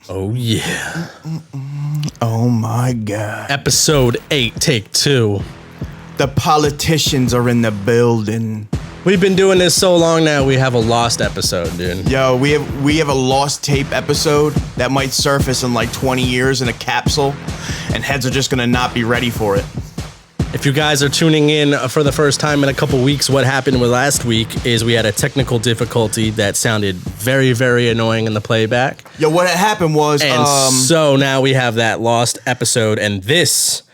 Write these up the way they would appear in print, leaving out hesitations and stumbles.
Oh, yeah. Oh, my God. Episode 8, take 2. The politicians are in the building. We've been doing this so long now, we have a lost episode, dude. Yo, we have a lost tape episode that might surface in like 20 years in a capsule, and heads are just going to not be ready for it. If you guys are tuning in for the first time in a couple weeks, what happened with last week is we had a technical difficulty that sounded very, very annoying in the playback. Yo, what had happened was... And so now we have that lost episode, and this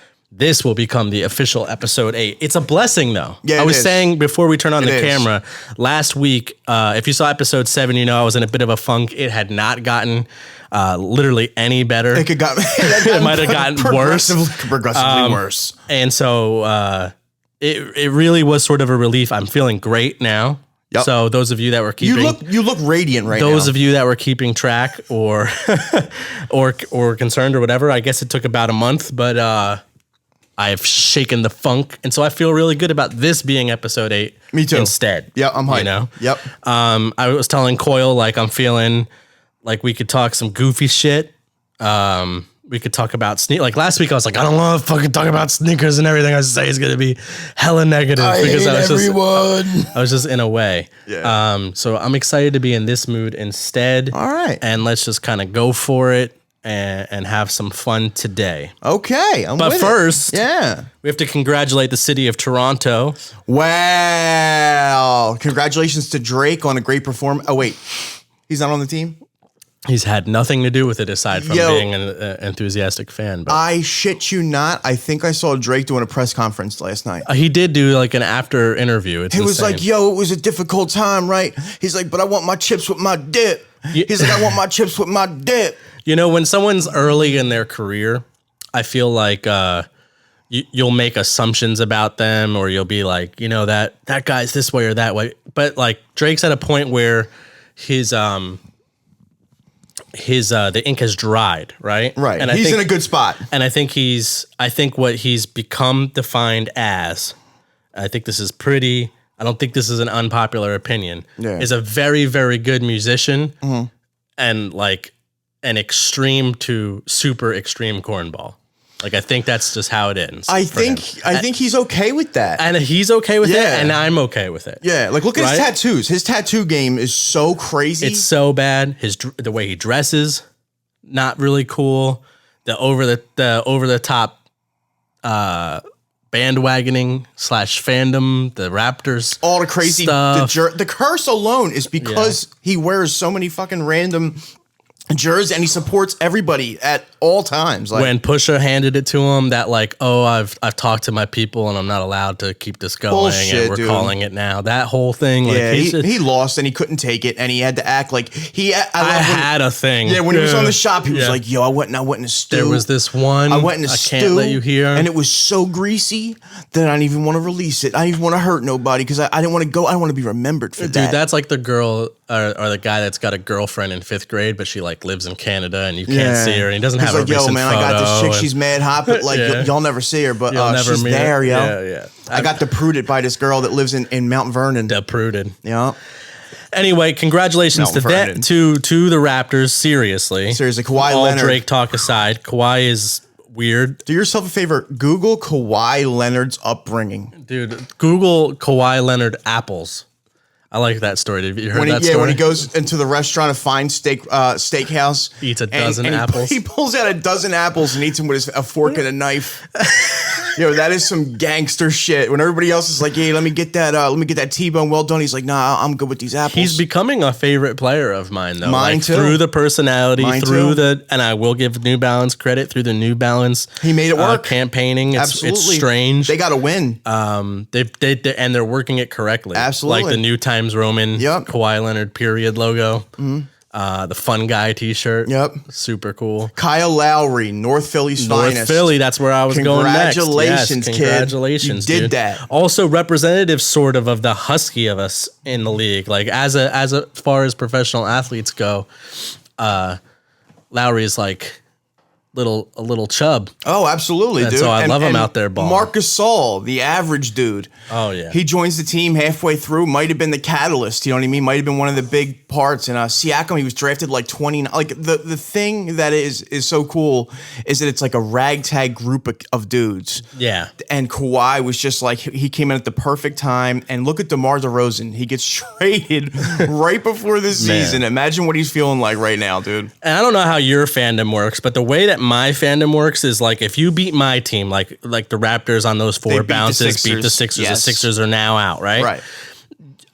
will become the official episode 8. It's a blessing, though. Yeah, I was is. saying before we turn on It the is. camera, last week, if you saw episode 7, you know I was in a bit of a funk. It had not gotten literally any better. It could got It might have gotten worse. Progressively worse. And so it really was sort of a relief. I'm feeling great now. Yep. So those of you that were keeping... You look radiant right now. Those of you that were keeping track or or concerned or whatever, I guess it took about a month, but I've shaken the funk, and so I feel really good about this being episode 8. Me too. Instead. Yeah, I'm hyped. You know? Yep. I was telling COYLE, like, I'm feeling like we could talk some goofy shit. We could talk about like last week I was like, I don't want to fucking talk about sneakers, and everything I say is going to be hella negative because I was just in a way. Yeah. So I'm excited to be in this mood instead. All right. And let's just kind of go for it and have some fun today. Okay. But first, yeah, we have to congratulate the city of Toronto. Wow. Congratulations to Drake on a great performance. Oh, wait. He's not on the team? He's had nothing to do with it aside from being an enthusiastic fan. But I shit you not. I think I saw Drake doing a press conference last night. he did do like an after interview. It's He was insane. like, yo, it was a difficult time, right? He's like, but I want my chips with my dip. He's like, I want my chips with my dip. You know, when someone's early in their career, I feel like you'll make assumptions about them, or you'll be like, you know, that guy's this way or that way. But like Drake's at a point where his the ink has dried, right? Right. And He's in a good spot. And I think what he's become defined as, I think this is pretty, I don't think this is an unpopular opinion, is a very, very good musician and like an extreme to super extreme cornball. Like, I think that's just how it ends. I think he's okay with that. And he's okay with it, Yeah. and I'm okay with it. Yeah, like look at his tattoos. His tattoo game is so crazy. It's so bad. The way he dresses, not really cool. The over the top bandwagoning / fandom, the Raptors, all the crazy stuff. The curse alone is because he wears so many fucking random jerseys and he supports everybody at all times. Like, when Pusha handed it to him, that like, oh, I've talked to my people and I'm not allowed to keep this going, bullshit, and we're dude. calling it now. That whole thing, like, yeah, he lost and he couldn't take it, and he had to act like he. I had a thing. Yeah, when he was on the shop, he was like, "Yo, I went in a stew. There was this one. I went in a stew. I can't let you hear, and it was so greasy that I didn't even want to release it. I didn't even want to hurt nobody because I didn't want to go. I didn't want to be remembered for that. Dude, that's like the girl or the guy that's got a girlfriend in 5th grade, but she like lives in Canada and you can't see her, and he doesn't have a like, yo, recent man, photo. I got this chick. She's mad hot, but like y'all never see her, but she's meet there, her. yo. Yeah. I got depruded by this girl that lives in Mount Vernon. Depruded. Yeah. Anyway, congratulations to Vernon. to the Raptors. Seriously, Kawhi all Leonard. Drake talk aside, Kawhi is weird. Do yourself a favor. Google Kawhi Leonard's upbringing. Dude, Google Kawhi Leonard apples. I like that story. Have you heard that story? When he goes into the restaurant, a fine steakhouse, eats a dozen and apples. He pulls out a dozen apples and eats them with a fork and a knife. Yo, that is some gangster shit. When everybody else is like, "Hey, let me get that T-bone well done," he's like, "Nah, I'm good with these apples." He's becoming a favorite player of mine, though. Mine too. Through the personality, Mine through too. and I will give New Balance credit through the New Balance. He made it work. Campaigning, Absolutely, it's strange. They got to win. They're working it correctly. Absolutely, like the New Times Roman. Yep. Kawhi Leonard period logo. The Fun Guy T-shirt. Yep. Super cool. Kyle Lowry, North Philly's finest. North Philly, that's where I was going next. Congratulations, yes, kid. Congratulations, You did dude. that. Also representative sort of the husky of us in the league. Like as far as professional athletes go, Lowry is like little chub. Oh, absolutely, dude. So I love him out there balling. Marc Gasol, the average dude. Oh, yeah. He joins the team halfway through. Might have been the catalyst. You know what I mean? Might have been one of the big parts. And Siakam, he was drafted like 29. Like the thing that is so cool is that it's like a ragtag group of dudes. Yeah. And Kawhi was just like, he came in at the perfect time. And look at DeMar DeRozan. He gets traded right before the season. Imagine what he's feeling like right now, dude. And I don't know how your fandom works, but the way that my fandom works is like if you beat my team, like the Raptors on those 4 bounces, beat the Sixers. Yes. The Sixers are now out, right? Right.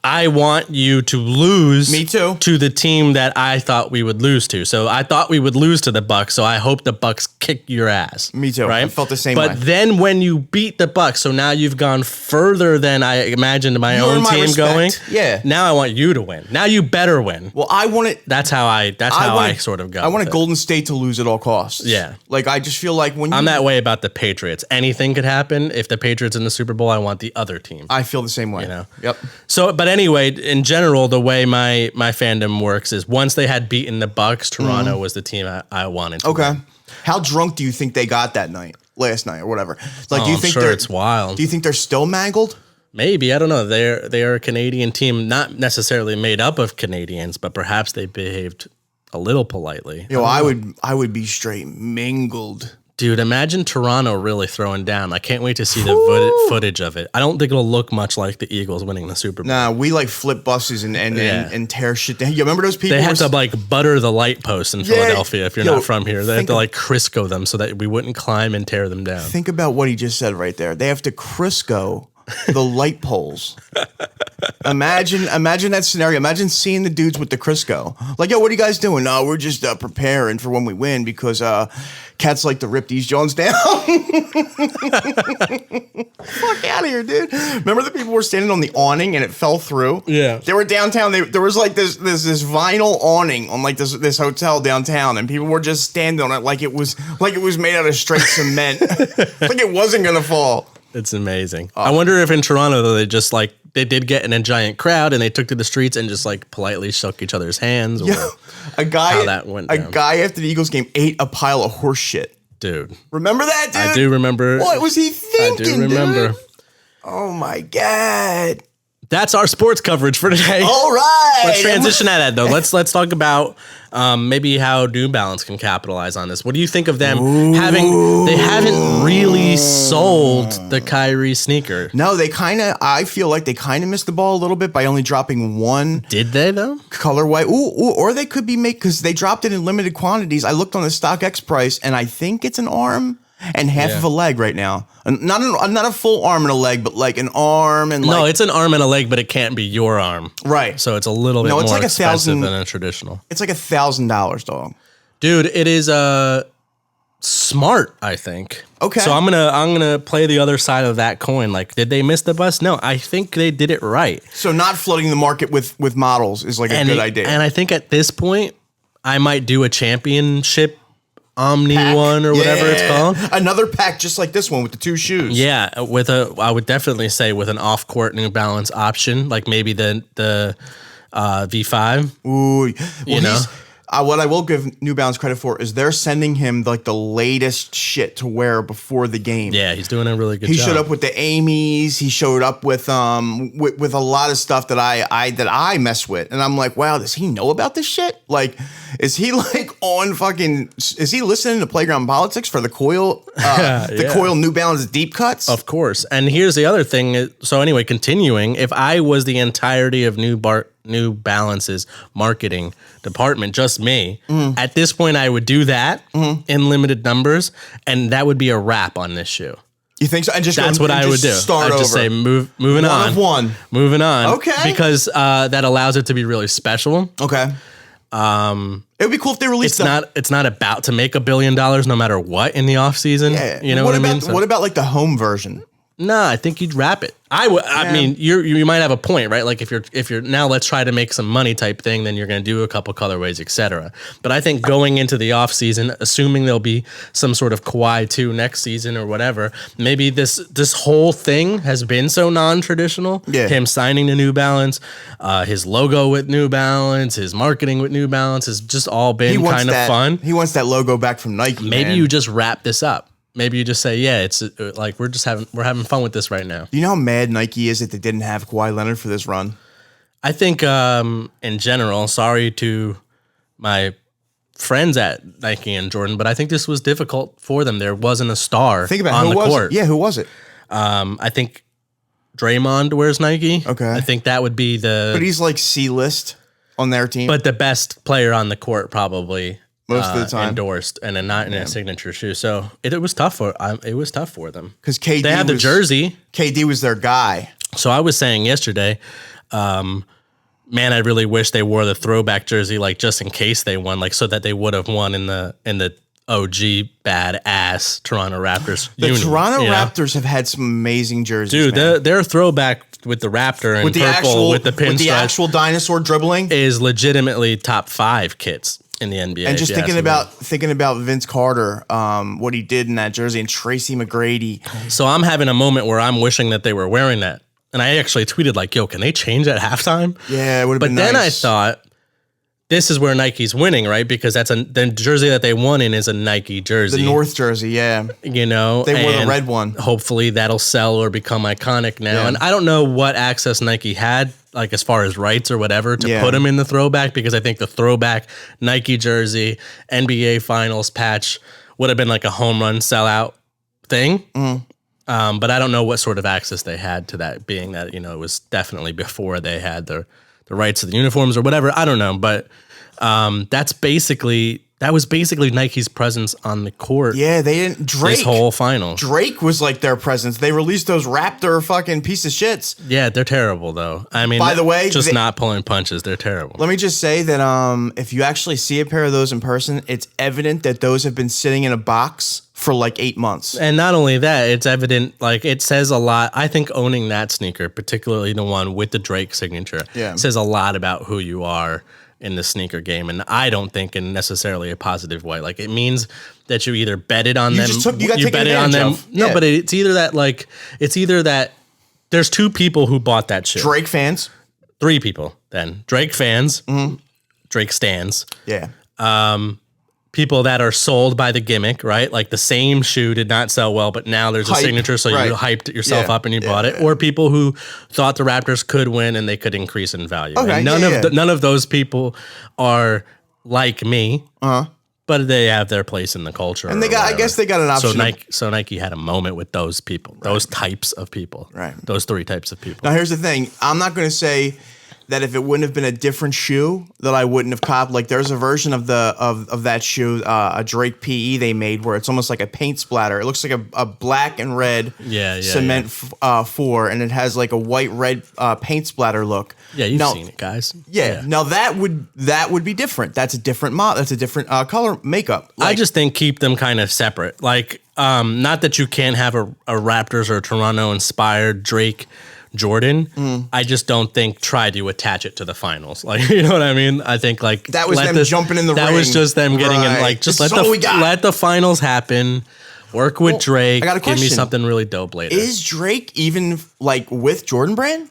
I want you to lose. Me too. To the team that I thought we would lose to. So I thought we would lose to the Bucks. So I hope the Bucks kick your ass. Me too. Right? I felt the same way. But then when you beat the Bucks, so now you've gone further than I imagined my own team going. Yeah. Now I want you to win. Now you better win. Well, I want it. That's how I sort of go. I want Golden State to lose at all costs. Yeah. Like I just feel like when I'm that way about the Patriots. Anything could happen. If the Patriots in the Super Bowl, I want the other team. I feel the same way. You know. Yep. So, but anyway, in general, the way my fandom works is once they had beaten the Bucks, Toronto was the team I wanted to win. How drunk do you think they got that night, last night, or whatever? Like, do you think I'm sure it's wild? Do you think they're still mangled? Maybe, I don't know. They are a Canadian team, not necessarily made up of Canadians, but perhaps they behaved a little politely. Yo, I would be straight mingled. Dude, imagine Toronto really throwing down. I can't wait to see the footage of it. I don't think it'll look much like the Eagles winning the Super Bowl. Nah, we like flip buses and tear shit down. You remember those people? They had to like butter the light posts in Philadelphia if you're not from here. They had to like Crisco them so that we wouldn't climb and tear them down. Think about what he just said right there. They have to Crisco the light poles. Imagine that scenario. Imagine seeing the dudes with the Crisco. Like, yo, what are you guys doing? No, we're just preparing for when we win because cats like to rip these Jones down. Fuck out of here, dude. Remember the people were standing on the awning and it fell through? Yeah. They were downtown. There was like this vinyl awning on like this hotel downtown, and people were just standing on it like it was made out of straight cement. Like it wasn't gonna fall. It's amazing. I wonder if in Toronto though they did get in a giant crowd and they took to the streets and just like politely shook each other's hands. Or a guy how that went down. A guy after the Eagles game ate a pile of horse shit. Dude. Remember that, dude? I do remember. What was he thinking, I do remember. Dude? Oh my God. That's our sports coverage for today. All right. Let's transition out of that though. Let's talk about maybe how New Balance can capitalize on this. What do you think of them they haven't really sold the Kyrie sneaker? No, I feel like they kind of missed the ball a little bit by only dropping one. Did they though? Colorway. Ooh, or they could be because they dropped it in limited quantities. I looked on the StockX price and I think it's an arm and half of a leg right now. Not a full arm and a leg, but like an arm and no, it's an arm and a leg, but it can't be your arm. Right. So it's a little bit more like expensive than a traditional. It's like $1,000, dog. Dude, it is smart, I think. Okay. So I'm gonna play the other side of that coin. Like, did they miss the bus? No, I think they did it right. So not flooding the market with models is like a good idea. And I think at this point, I might do a championship Omni pack. One or whatever it's called. Another pack just like this one with the 2 shoes. Yeah, I would definitely say with an off-court New Balance option, like maybe the V5. Ooh, well, what I will give New Balance credit for is they're sending him like the latest shit to wear before the game. Yeah, he's doing a really good job. He showed up with the Amy's. He showed up with a lot of stuff that I mess with, and I'm like, wow, does he know about this shit? Like, is he like on fucking? Is he listening to Playground Politics for the COYLE COYLE New Balance deep cuts? Of course. And here's the other thing. So anyway, continuing, if I was the entirety of New Balance's marketing department, just me, at this point I would do that in limited numbers, and that would be a wrap on this shoe. You think so? And that's what I would do. I'd just say moving on. Moving on. Okay. Because that allows it to be really special. Okay. It would be cool if they released It's not about to make $1 billion no matter what in the off season. Yeah. You know what I mean? So, what about like the home version? No, I think you'd wrap it. I mean, you might have a point, right? Like if you're now let's try to make some money type thing, then you're going to do a couple colorways, etc. But I think going into the off season, assuming there'll be some sort of Kawhi 2 next season or whatever, maybe this whole thing has been so non-traditional. Yeah. Him signing to New Balance, his logo with New Balance, his marketing with New Balance has just all been kind of fun. He wants that logo back from Nike. Maybe you just wrap this up. Maybe you just say, yeah, it's like we're having fun with this right now. Do you know how mad Nike is that they didn't have Kawhi Leonard for this run? I think in general, sorry to my friends at Nike and Jordan, but I think this was difficult for them. There wasn't a star on the court. Yeah, who was it? I think Draymond wears Nike. Okay. I think that would be But he's like C-list on their team. But the best player on the court probably. Most of the time endorsed and then not in a signature shoe, so it was tough for them because KD they had the jersey. KD was their guy. So I was saying yesterday, man, I really wish they wore the throwback jersey, like just in case they won, like so that they would have won in the OG badass Toronto Raptors. Toronto Raptors have had some amazing jerseys, dude. Their throwback with the Raptor and with the purple with the pinstripe, with the actual dinosaur dribbling is legitimately top 5 kits in the NBA. And just thinking about Vince Carter, what he did in that jersey, and Tracy McGrady. So I'm having a moment where I'm wishing that they were wearing that. And I actually tweeted like, yo, can they change at halftime? Yeah, it would have been nice. But then I thought, this is where Nike's winning, right? Because the jersey that they won in is a Nike jersey. The North jersey, yeah. You know, they wore the red one. Hopefully that'll sell or become iconic now. Yeah. And I don't know what access Nike had, like as far as rights or whatever, to put them in the throwback, because I think the throwback Nike jersey, NBA Finals patch would have been like a home run sellout thing. Mm. But I don't know what sort of access they had to that, being that, you know, it was definitely before they had the rights to the uniforms or whatever. I don't know, but that was basically Nike's presence on the court. Yeah, they didn't. Drake, this whole final. Drake was like their presence. They released those Raptor fucking piece of shits. Yeah, they're terrible though. I mean, by the way, not pulling punches. They're terrible. Let me just say that if you actually see a pair of those in person, it's evident that those have been sitting in a box for like 8 months. And not only that, it's evident, like it says a lot. I think owning that sneaker, particularly the one with the Drake signature, says a lot about who you are in the sneaker game. And I don't think in necessarily a positive way. Like it means that you either betted on them. You betted on them. No, but it's either that there's 2 people who bought that shit. Drake fans. 3 people then. Drake fans. Mm-hmm. Drake stans. Yeah. People that are sold by the gimmick, right? Like the same shoe did not sell well, but now there's a signature, so you hyped yourself up and you bought it. Or people who thought the Raptors could win and they could increase in value. Okay, none of those people are like me, but they have their place in the culture. And I guess they got an option. So Nike had a moment with those people, those types of people, right? Those 3 types of people. Now here's the thing: I'm not going to say that if it wouldn't have been a different shoe that I wouldn't have copped. Like there's a version of that shoe, a Drake PE they made where it's almost like a paint splatter. It looks like a black and red cement 4, and it has like a white red paint splatter look. Yeah, you've seen it, guys. Yeah. Now that would be different. That's a different That's a different color makeup. I just think keep them kind of separate. Like not that you can't have a Raptors or Toronto inspired Drake Jordan, I just don't think try to attach it to the finals. Like, you know what I mean? I think like that was them jumping in the ring. That was just them getting in. Like, just let the finals happen. Work with Drake. I got a question. Give me something really dope later. Is Drake even like with Jordan Brand?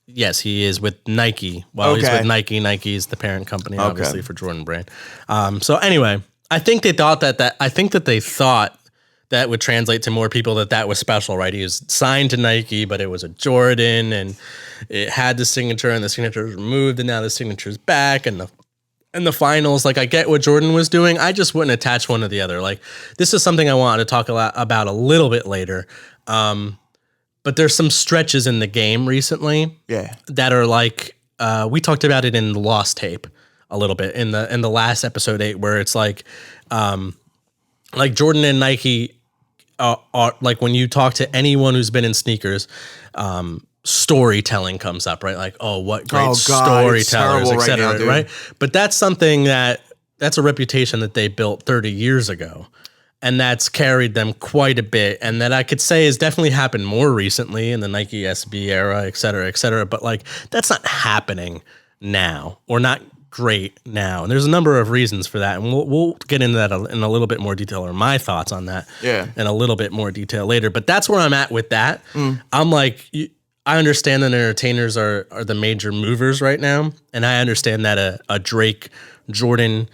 Yes, he is with Nike. Well, he's with Nike. Nike is the parent company, obviously, for Jordan Brand. So anyway, I think they thought they thought that would translate to more people that was special, right? He was signed to Nike, but it was a Jordan, and it had the signature, and the signature was removed, and now the signature's back, and the finals. Like, I get what Jordan was doing. I just wouldn't attach one to the other. Like, this is something I wanted to talk about a little bit later. But there's some stretches in the game recently that are like, we talked about it in the Lost tape a little bit in the last episode 8, where it's like Jordan and Nike are like, when you talk to anyone who's been in sneakers, storytelling comes up, right? Like, oh, what great storytellers, et cetera, right? But that's something that's a reputation that they built 30 years ago. And that's carried them quite a bit. And that I could say has definitely happened more recently in the Nike SB era, et cetera, et cetera. But like, that's not happening now, or not great now. And there's a number of reasons for that. And we'll get into that in a little bit more detail, or my thoughts on that in a little bit more detail later. But that's where I'm at with that. I'm like, I understand that entertainers are the major movers right now. And I understand that a Drake Jordan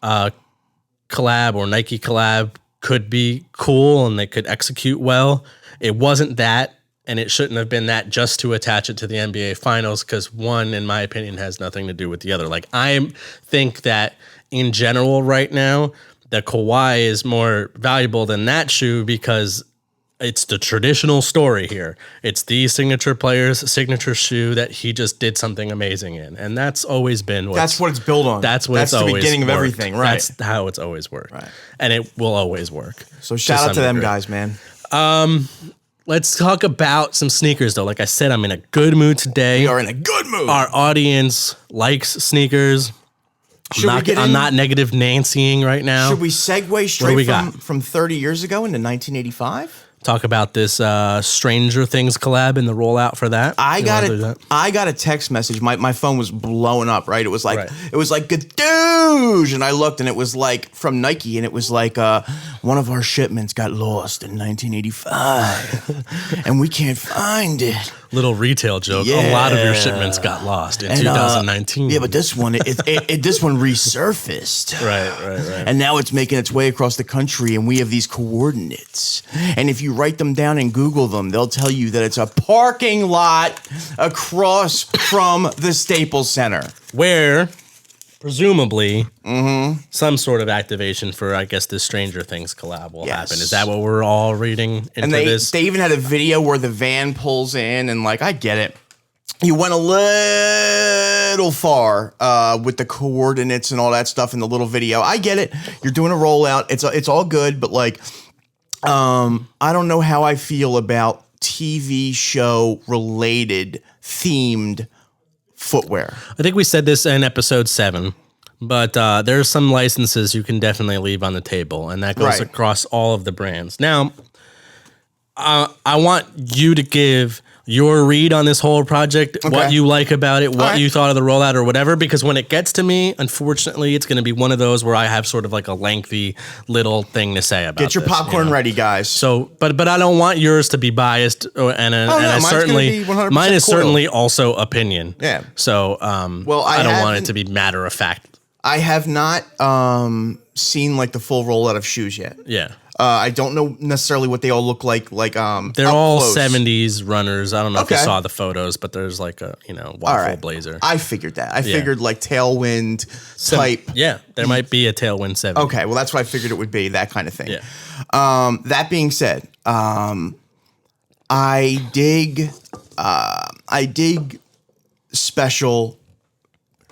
collab or Nike collab could be cool and they could execute well. It wasn't that, and it shouldn't have been that just to attach it to the NBA Finals, because one, in my opinion, has nothing to do with the other. Like, I think that in general right now, the Kawhi is more valuable than that shoe because it's the traditional story here. It's the signature player's signature shoe that he just did something amazing in. And that's always been that's what it's built on. That's the beginning of everything, right? That's how it's always worked. Right. And it will always work. So shout out to them guys, man. Let's talk about some sneakers, though. Like I said, I'm in a good mood today. We are in a good mood. Our audience likes sneakers. I'm not negative Nancying right now. Should we segue straight from 30 years ago into 1985? Talk about this Stranger Things collab and the rollout for that. I got a text message. My phone was blowing up, right? It was like gadoosh, and I looked, and it was like from Nike, and it was like one of our shipments got lost in 1985, and we can't find it. Little retail joke. Yeah. A lot of your shipments got lost in 2019. Yeah, but this one, this one resurfaced. Right. And now it's making its way across the country, and we have these coordinates. And if you write them down and Google them, they'll tell you that it's a parking lot across from the Staples Center, where presumably some sort of activation for, I guess, this Stranger Things collab will happen. Is that what we're all reading into this? They even had a video where the van pulls in, and like, I get it. You went a little far with the coordinates and all that stuff in the little video. I get it. You're doing a rollout. It's all good, but like, I don't know how I feel about TV show related themed footwear. I think we said this in episode 7, but there's some licenses you can definitely leave on the table, and that goes across all of the brands. Now, I want you to give your read on this whole project, what you like about it, what you thought of the rollout or whatever, because when it gets to me, unfortunately, it's going to be one of those where I have sort of like a lengthy little thing to say about it. Get your popcorn ready, guys. So, but I don't want yours to be biased, and I certainly, mine is certainly also opinion. Yeah. So, I don't want it to be matter of fact. I have not seen like the full rollout of shoes yet. Yeah. I don't know necessarily what they all look like. They're all close. 70s runners. I don't know if you saw the photos, but there's like a waffle blazer. I figured that. I figured like tailwind type. Yeah, there might be a tailwind 70. Okay, well that's what I figured it would be, that kind of thing. Yeah. That being said, I dig special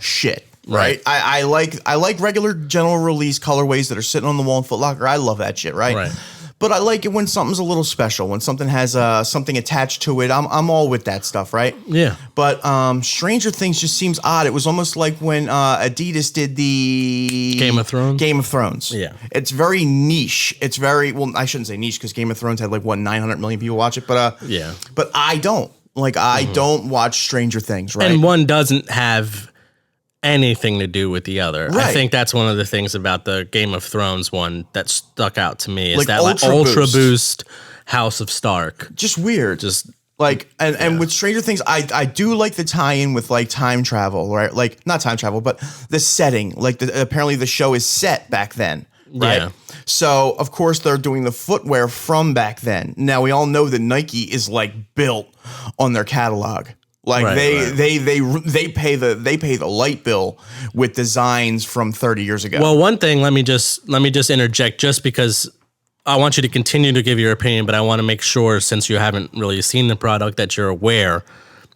shit. Right. I like regular general release colorways that are sitting on the wall in Foot Locker. I love that shit, right? But I like it when something's a little special, when something has something attached to it. I'm all with that stuff, right? Yeah. But Stranger Things just seems odd. It was almost like when Adidas did the Game of Thrones. Yeah. It's very niche. It's very, well, I shouldn't say niche because Game of Thrones had like 900 million people watch it, but yeah. But I don't. Like I don't watch Stranger Things, right? And one doesn't have anything to do with the other. I think that's one of the things about the Game of Thrones one that stuck out to me is that Ultra Boost House of Stark. Just weird. And with Stranger Things, I do like the tie-in with like time travel, right? Like not time travel, but the setting. Like apparently the show is set back then, right? Yeah. So of course they're doing the footwear from back then. Now we all know that Nike is like built on their catalog. Like they pay the light bill with designs from 30 years ago. Well, one thing, let me just interject just because I want you to continue to give your opinion, but I want to make sure, since you haven't really seen the product, that you're aware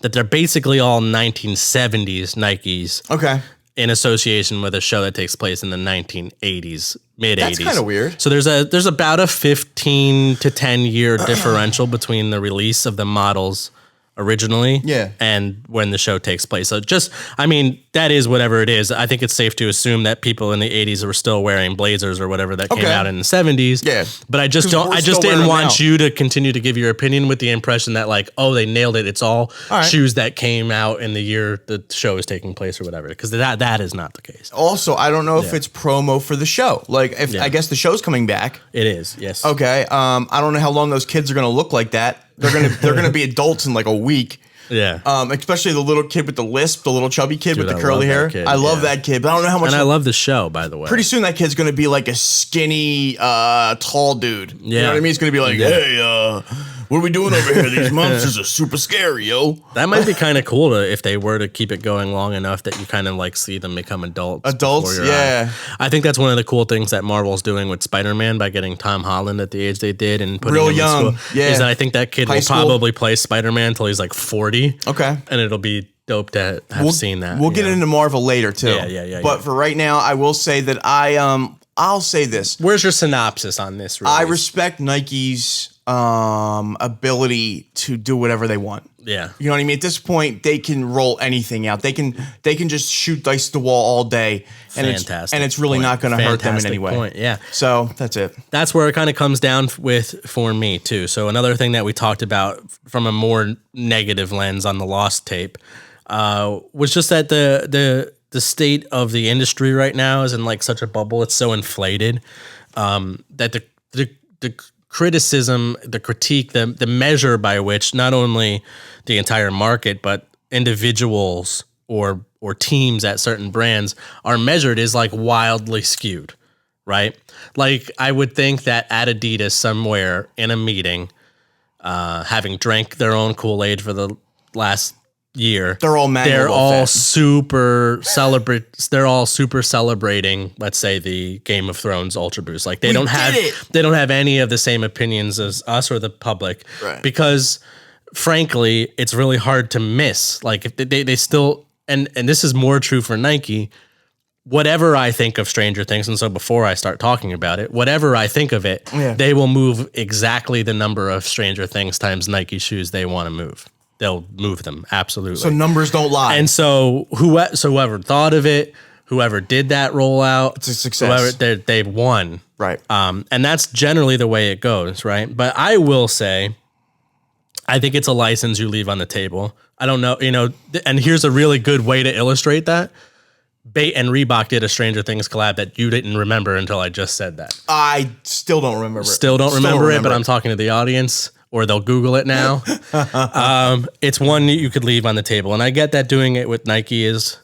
that they're basically all 1970s Nikes. Okay. In association with a show that takes place in the 1980s, mid 80s. That's kind of weird. So there's about a 15 to 10 year differential between the release of the models originally, Yeah. and when the show takes place. So that is whatever it is. I think it's safe to assume that people in the 80s were still wearing blazers or whatever that came out in the 70s. Yeah. But I just didn't want you to continue to give your opinion with the impression that like, oh, they nailed it. It's all shoes that came out in the year the show is taking place or whatever, because that is not the case. Also, I don't know if it's promo for the show. Like, I guess the show's coming back. It is, yes. Okay. I don't know how long those kids are going to look like that. They're gonna be adults in like a week. Yeah. Especially the little kid with the lisp, the little chubby kid with the curly hair. I love that kid, but I don't know how much. And I love the show, by the way. Pretty soon that kid's gonna be like a skinny, tall dude. Yeah. You know what I mean? He's gonna be like, hey, what are we doing over here? These monsters are super scary, yo. That might be kind of cool if they were to keep it going long enough that you kind of like see them become adults. Adults, yeah. I think that's one of the cool things that Marvel's doing with Spider-Man by getting Tom Holland at the age they did and putting him young. in school. Yeah. Is that I think that kid will probably play Spider-Man until he's like 40. Okay. And it'll be dope to have seen that. We'll get into Marvel later too. Yeah. But for right now, I will say that I'll say this. Where's your synopsis on this release? I respect Nike's ability to do whatever they want. Yeah. You know what I mean? At this point, they can roll anything out. They can just shoot dice to the wall all day. And it's really not going to hurt them in any way. Point. Yeah. So that's it. That's where it kind of comes down for me too. So another thing that we talked about from a more negative lens on the Lost tape was just that the state of the industry right now is in like such a bubble. It's so inflated that the criticism, the critique, the measure by which not only the entire market but individuals or teams at certain brands are measured is like wildly skewed, right? Like I would think that at Adidas somewhere in a meeting, having drank their own Kool-Aid for the last year, they're all super celebrating, let's say, the Game of Thrones Ultra Boost. Like they don't have any of the same opinions as us or the public, right? Because frankly, it's really hard to miss. Like if they still, and this is more true for Nike. Whatever I think of Stranger Things, and so before I start talking about it, whatever I think of it, they will move exactly the number of Stranger Things times Nike shoes they want to move. They'll move them, absolutely. So numbers don't lie. And so whoever thought of it, whoever did that rollout, it's a success. They won. Right. And that's generally the way it goes, right? But I will say, I think it's a license you leave on the table. I don't know, and here's a really good way to illustrate that. Bait and Reebok did a Stranger Things collab that you didn't remember until I just said that. I still don't remember it. Still don't remember it, but I'm talking to the audience. Or they'll Google it now. It's one you could leave on the table. And I get that doing it with Nike is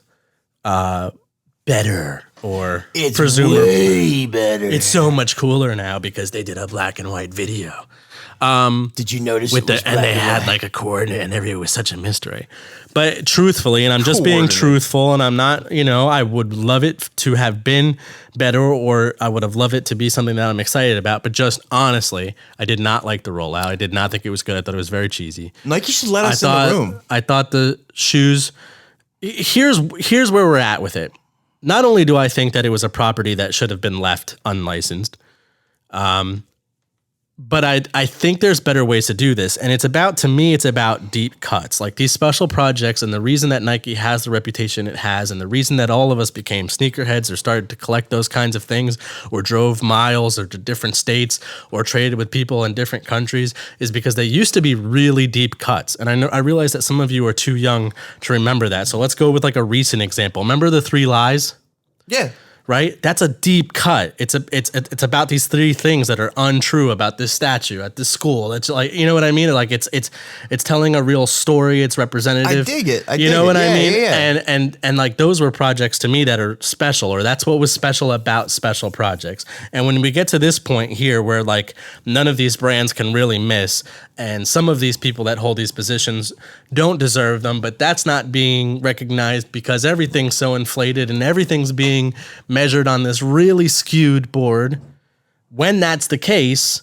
better or it's way better. It's so much cooler now because they did a black and white video. Did you notice and they had like a coordinate and it was such a mystery. But truthfully, and I'm just being truthful, and I'm not, I would love it to have been better, or I would have loved it to be something that I'm excited about. But just honestly, I did not like the rollout. I did not think it was good. I thought it was very cheesy. Nike should let us in the room. I thought the shoes. Here's where we're at with it. Not only do I think that it was a property that should have been left unlicensed, but I think there's better ways to do this. And it's about deep cuts. Like these special projects, and the reason that Nike has the reputation it has, and the reason that all of us became sneakerheads or started to collect those kinds of things, or drove miles or to different states or traded with people in different countries, is because they used to be really deep cuts. And I realize that some of you are too young to remember that. So let's go with like a recent example. Remember the 3 Lies? Yeah. Right? That's a deep cut. It's about these 3 things that are untrue about this statue at this school. It's like, you know what I mean? Like it's telling a real story. It's representative. I dig it. I mean? Yeah. And like those were projects to me that are special, or that's what was special about special projects. And when we get to this point here where like none of these brands can really miss, and some of these people that hold these positions don't deserve them, but that's not being recognized because everything's so inflated and everything's being measured on this really skewed board. When that's the case,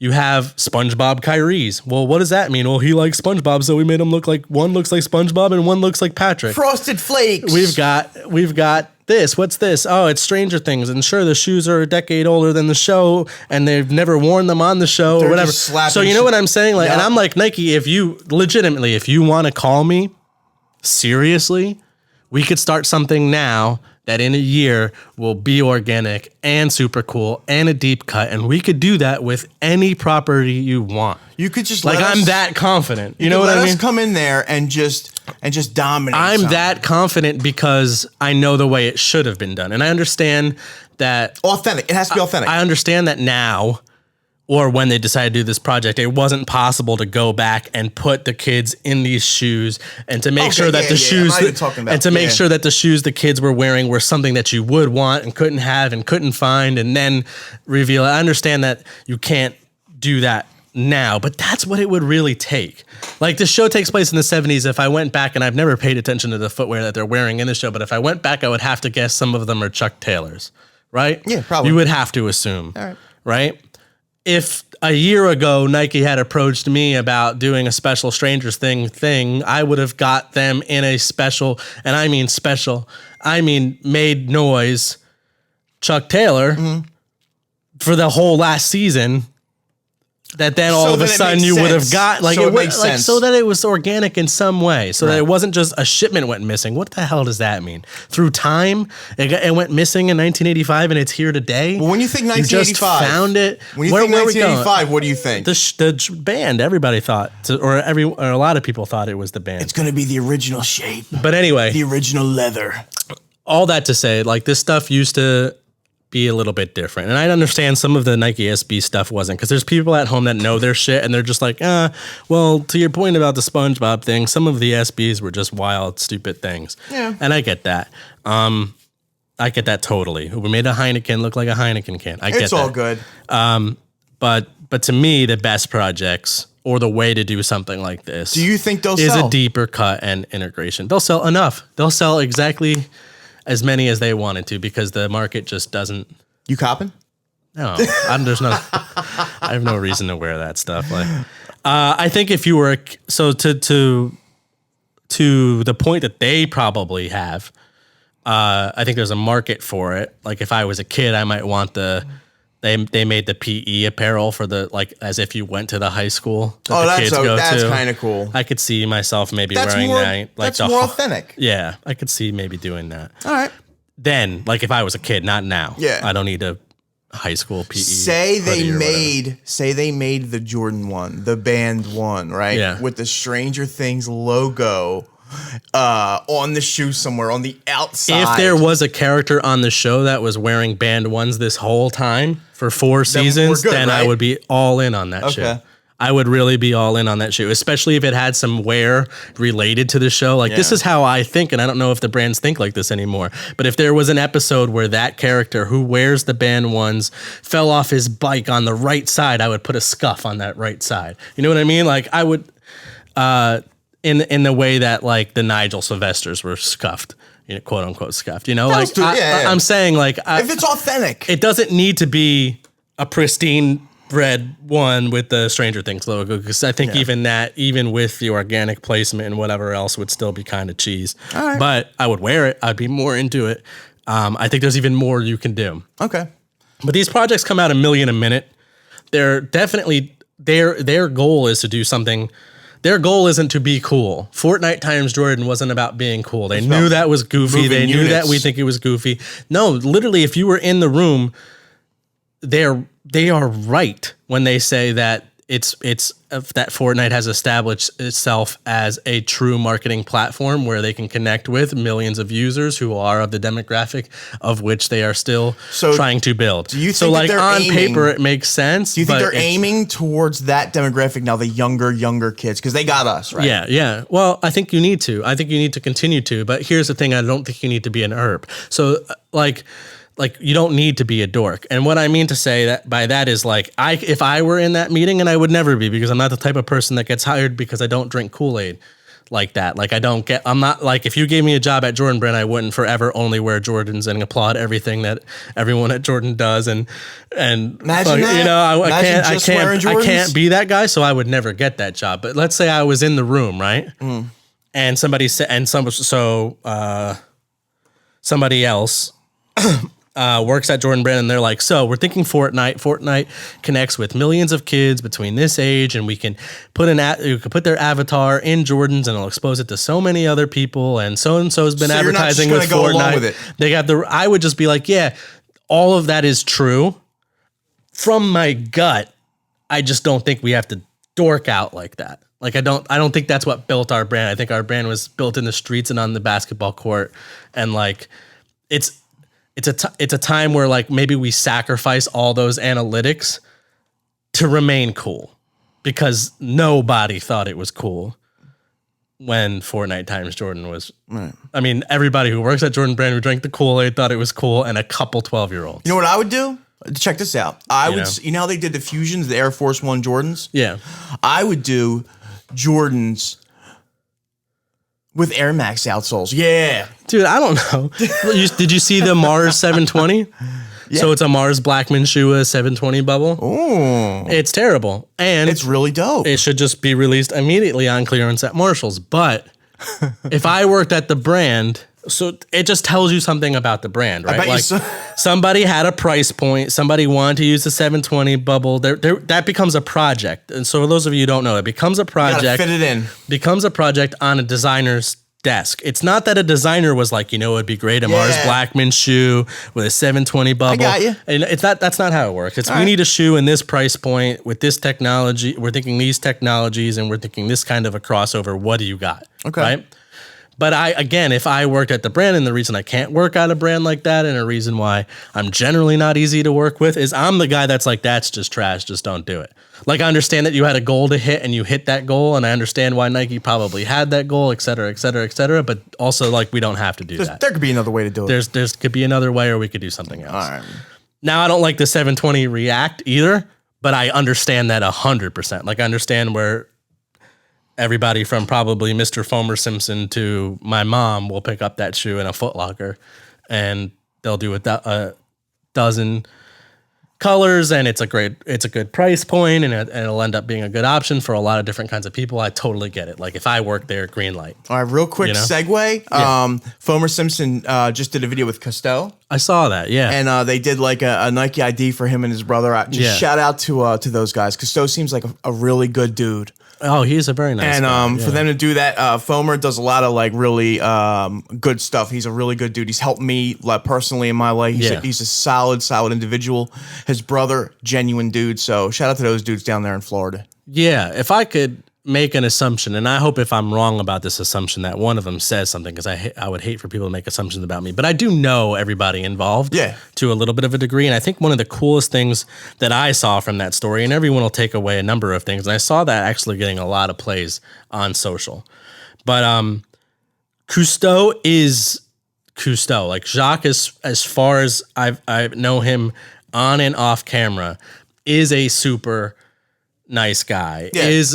you have SpongeBob Kyrie's. Well, what does that mean? Well, he likes SpongeBob, so we made him look like one looks like SpongeBob and one looks like Patrick. Frosted Flakes. We've got this? What's this? Oh, it's Stranger Things. And sure, the shoes are a decade older than the show, and they've never worn them on the show or whatever. So you know what I'm saying? Like, and I'm like, Nike, if you want to call me seriously, we could start something now that in a year will be organic and super cool and a deep cut, and we could do that with any property you want. You could just I'm that confident. You know what I mean? Let us come in there and just dominate. I'm that confident because I know the way it should have been done, and I understand that authentic. It has to be authentic. I understand that now. Or when they decided to do this project, it wasn't possible to go back and put the kids in these shoes and to make sure that the shoes sure that the shoes the kids were wearing were something that you would want and couldn't have and couldn't find and then reveal it. I understand that you can't do that now, but that's what it would really take. Like, the show takes place in the 70s. If I went back, and I've never paid attention to the footwear that they're wearing in the show, but if I went back, I would have to guess some of them are Chuck Taylors, right? Yeah, probably. You would have to assume, all right. Right? If a year ago Nike had approached me about doing a special Strangers thing, I would have got them in a special, and I mean special, I mean made noise Chuck Taylor for the whole last season. That then all of a sudden you would have got so that it was organic in some way, so that it wasn't just a shipment went missing. What the hell does that mean? Through time, it went missing in 1985 and it's here today. Well, when you think 1985, you just found it. When you think 1985, what do you think? The band. Everybody thought, or a lot of people thought it was the band. It's going to be the original shape. But anyway, the original leather. All that to say, like, this stuff used to be a little bit different. And I understand some of the Nike SB stuff wasn't, because there's people at home that know their shit and they're just like, well, to your point about the SpongeBob thing, some of the SBs were just wild, stupid things. Yeah. And I get that. I get that totally. We made a Heineken look like a Heineken can. I get that. It's all good. But to me, the best projects or the way to do something like this, do you think they'll is sell? A deeper cut and integration. They'll sell enough. They'll sell exactly as many as they wanted to, because the market just doesn't. You copping? No, I have no reason to wear that stuff. Like, I think if you were to the point that they probably have, I think there's a market for it. Like, if I was a kid, I might want They made the PE apparel for the, like, as if you went to the high school that the kids go to. That's kind of cool. I could see myself maybe wearing that. Like, that's more authentic. Yeah, I could see maybe doing that. All right. Then, like, if I was a kid, not now. Yeah. I don't need a high school PE. Say they made the Jordan 1, the band 1, right? Yeah. With the Stranger Things logo on the shoe somewhere on the outside. If there was a character on the show that was wearing band 1s this whole time for 4 seasons, then right? I would be all in on that show. I would really be all in on that shoe, especially if it had some wear related to the show. Like, this is how I think, and I don't know if the brands think like this anymore, but if there was an episode where that character who wears the band 1s fell off his bike on the right side, I would put a scuff on that right side. You know what I mean? Like, I would... in the way that, like, the Nigel Sylvesters were scuffed, you know, quote unquote scuffed, you know, like, I'm saying, like, if it's authentic, it doesn't need to be a pristine red one with the Stranger Things logo, because I think even with the organic placement and whatever else would still be kind of cheese. All right. But I would wear it. I'd be more into it. I think there's even more you can do. Okay. But these projects come out $1 million a minute. They're definitely, their goal is to do something. Their goal isn't to be cool. Fortnite times Jordan wasn't about being cool. They knew that was goofy. They knew that we think it was goofy. No, literally, if you were in the room, they are right when they say that it's that Fortnite has established itself as a true marketing platform where they can connect with millions of users who are of the demographic of which they are still trying to build. Do you think like, on paper it makes sense? Do you think they're aiming towards that demographic now, the younger kids, because they got us, right? Yeah. Well, I think you need to. I think you need to continue to. But here's the thing: I don't think you need to be an herb. So like you don't need to be a dork. And what I mean to say that by that is, like, if I were in that meeting, and I would never be, because I'm not the type of person that gets hired because I don't drink Kool-Aid like that. Like, I'm not, like, if you gave me a job at Jordan Brand, I wouldn't forever only wear Jordans and applaud everything that everyone at Jordan does. And imagine that. You know, I can't be that guy. So I would never get that job. But let's say I was in the room, right? And somebody said, somebody else works at Jordan Brand, and they're like, so we're thinking Fortnite. Fortnite connects with millions of kids between this age, and we can put you can put their avatar in Jordans, and it'll expose it to so many other people. And so's been advertising with Fortnite. Go along with it. They got I would just be like, yeah, all of that is true. From my gut, I just don't think we have to dork out like that. Like I don't think that's what built our brand. I think our brand was built in the streets and on the basketball court, and like it's a time where like maybe we sacrifice all those analytics to remain cool, because nobody thought it was cool when Fortnite times Jordan was. Right. I mean, everybody who works at Jordan Brand who drank the Kool-Aid thought it was cool, and a couple 12-year-olds. You know what I would do? Check this out. You know how they did the Fusions, the Air Force One Jordans? Yeah. I would do Jordans with Air Max outsoles. Yeah. Dude, I don't know. Did you see the Mars 720? Yeah. So it's a Mars Blackman shoe, a 720 bubble. Oh. It's terrible. And it's really dope. It should just be released immediately on clearance at Marshall's. But if I worked at the brand, so it just tells you something about the brand, right? Like somebody had a price point. Somebody wanted to use the 720 bubble. That becomes a project. And so for those of you who don't know, it becomes a project. You gotta fit it in. Becomes a project on a designer's desk. It's not that a designer was like, it would be great, a Mars Blackman shoe with a 720 bubble. I got you. And that's not how it works. It's we need a shoe in this price point with this technology. We're thinking these technologies, and we're thinking this kind of a crossover. What do you got? Okay. Right? But if I worked at the brand, and the reason I can't work at a brand like that, and a reason why I'm generally not easy to work with, is I'm the guy that's like, that's just trash, just don't do it. Like, I understand that you had a goal to hit and you hit that goal, and I understand why Nike probably had that goal, et cetera, et cetera, et cetera. But also, like, we don't have to do that. There could be another way to do it. There could be another way, or we could do something else. All right. Now, I don't like the 720 React either, but I understand that 100%. Like, I understand where everybody from probably Mr. Foamer Simpson to my mom will pick up that shoe in a Foot Locker, and they'll do a dozen colors, and it's a good price point, and it'll end up being a good option for a lot of different kinds of people. I totally get it. Like, if I work there, green light. All right, real quick segue. Yeah. Foamer Simpson just did a video with Cousteau. I saw that, yeah. And they did like a Nike ID for him and his brother. Shout out to those guys. Cousteau seems like a really good dude. Oh, he's a very nice guy. And for them to do that, Foamer does a lot of like really good stuff. He's a really good dude. He's helped me personally in my life. He's a solid individual. His brother, genuine dude. So shout out to those dudes down there in Florida. Yeah, if I could make an assumption, and I hope if I'm wrong about this assumption that one of them says something, because I would hate for people to make assumptions about me, but I do know everybody involved to a little bit of a degree, and I think one of the coolest things that I saw from that story, and everyone will take away a number of things, and I saw that actually getting a lot of plays on social, but Cousteau is Cousteau. Like, Jacques, as far as I know him on and off camera, is a super nice guy. Is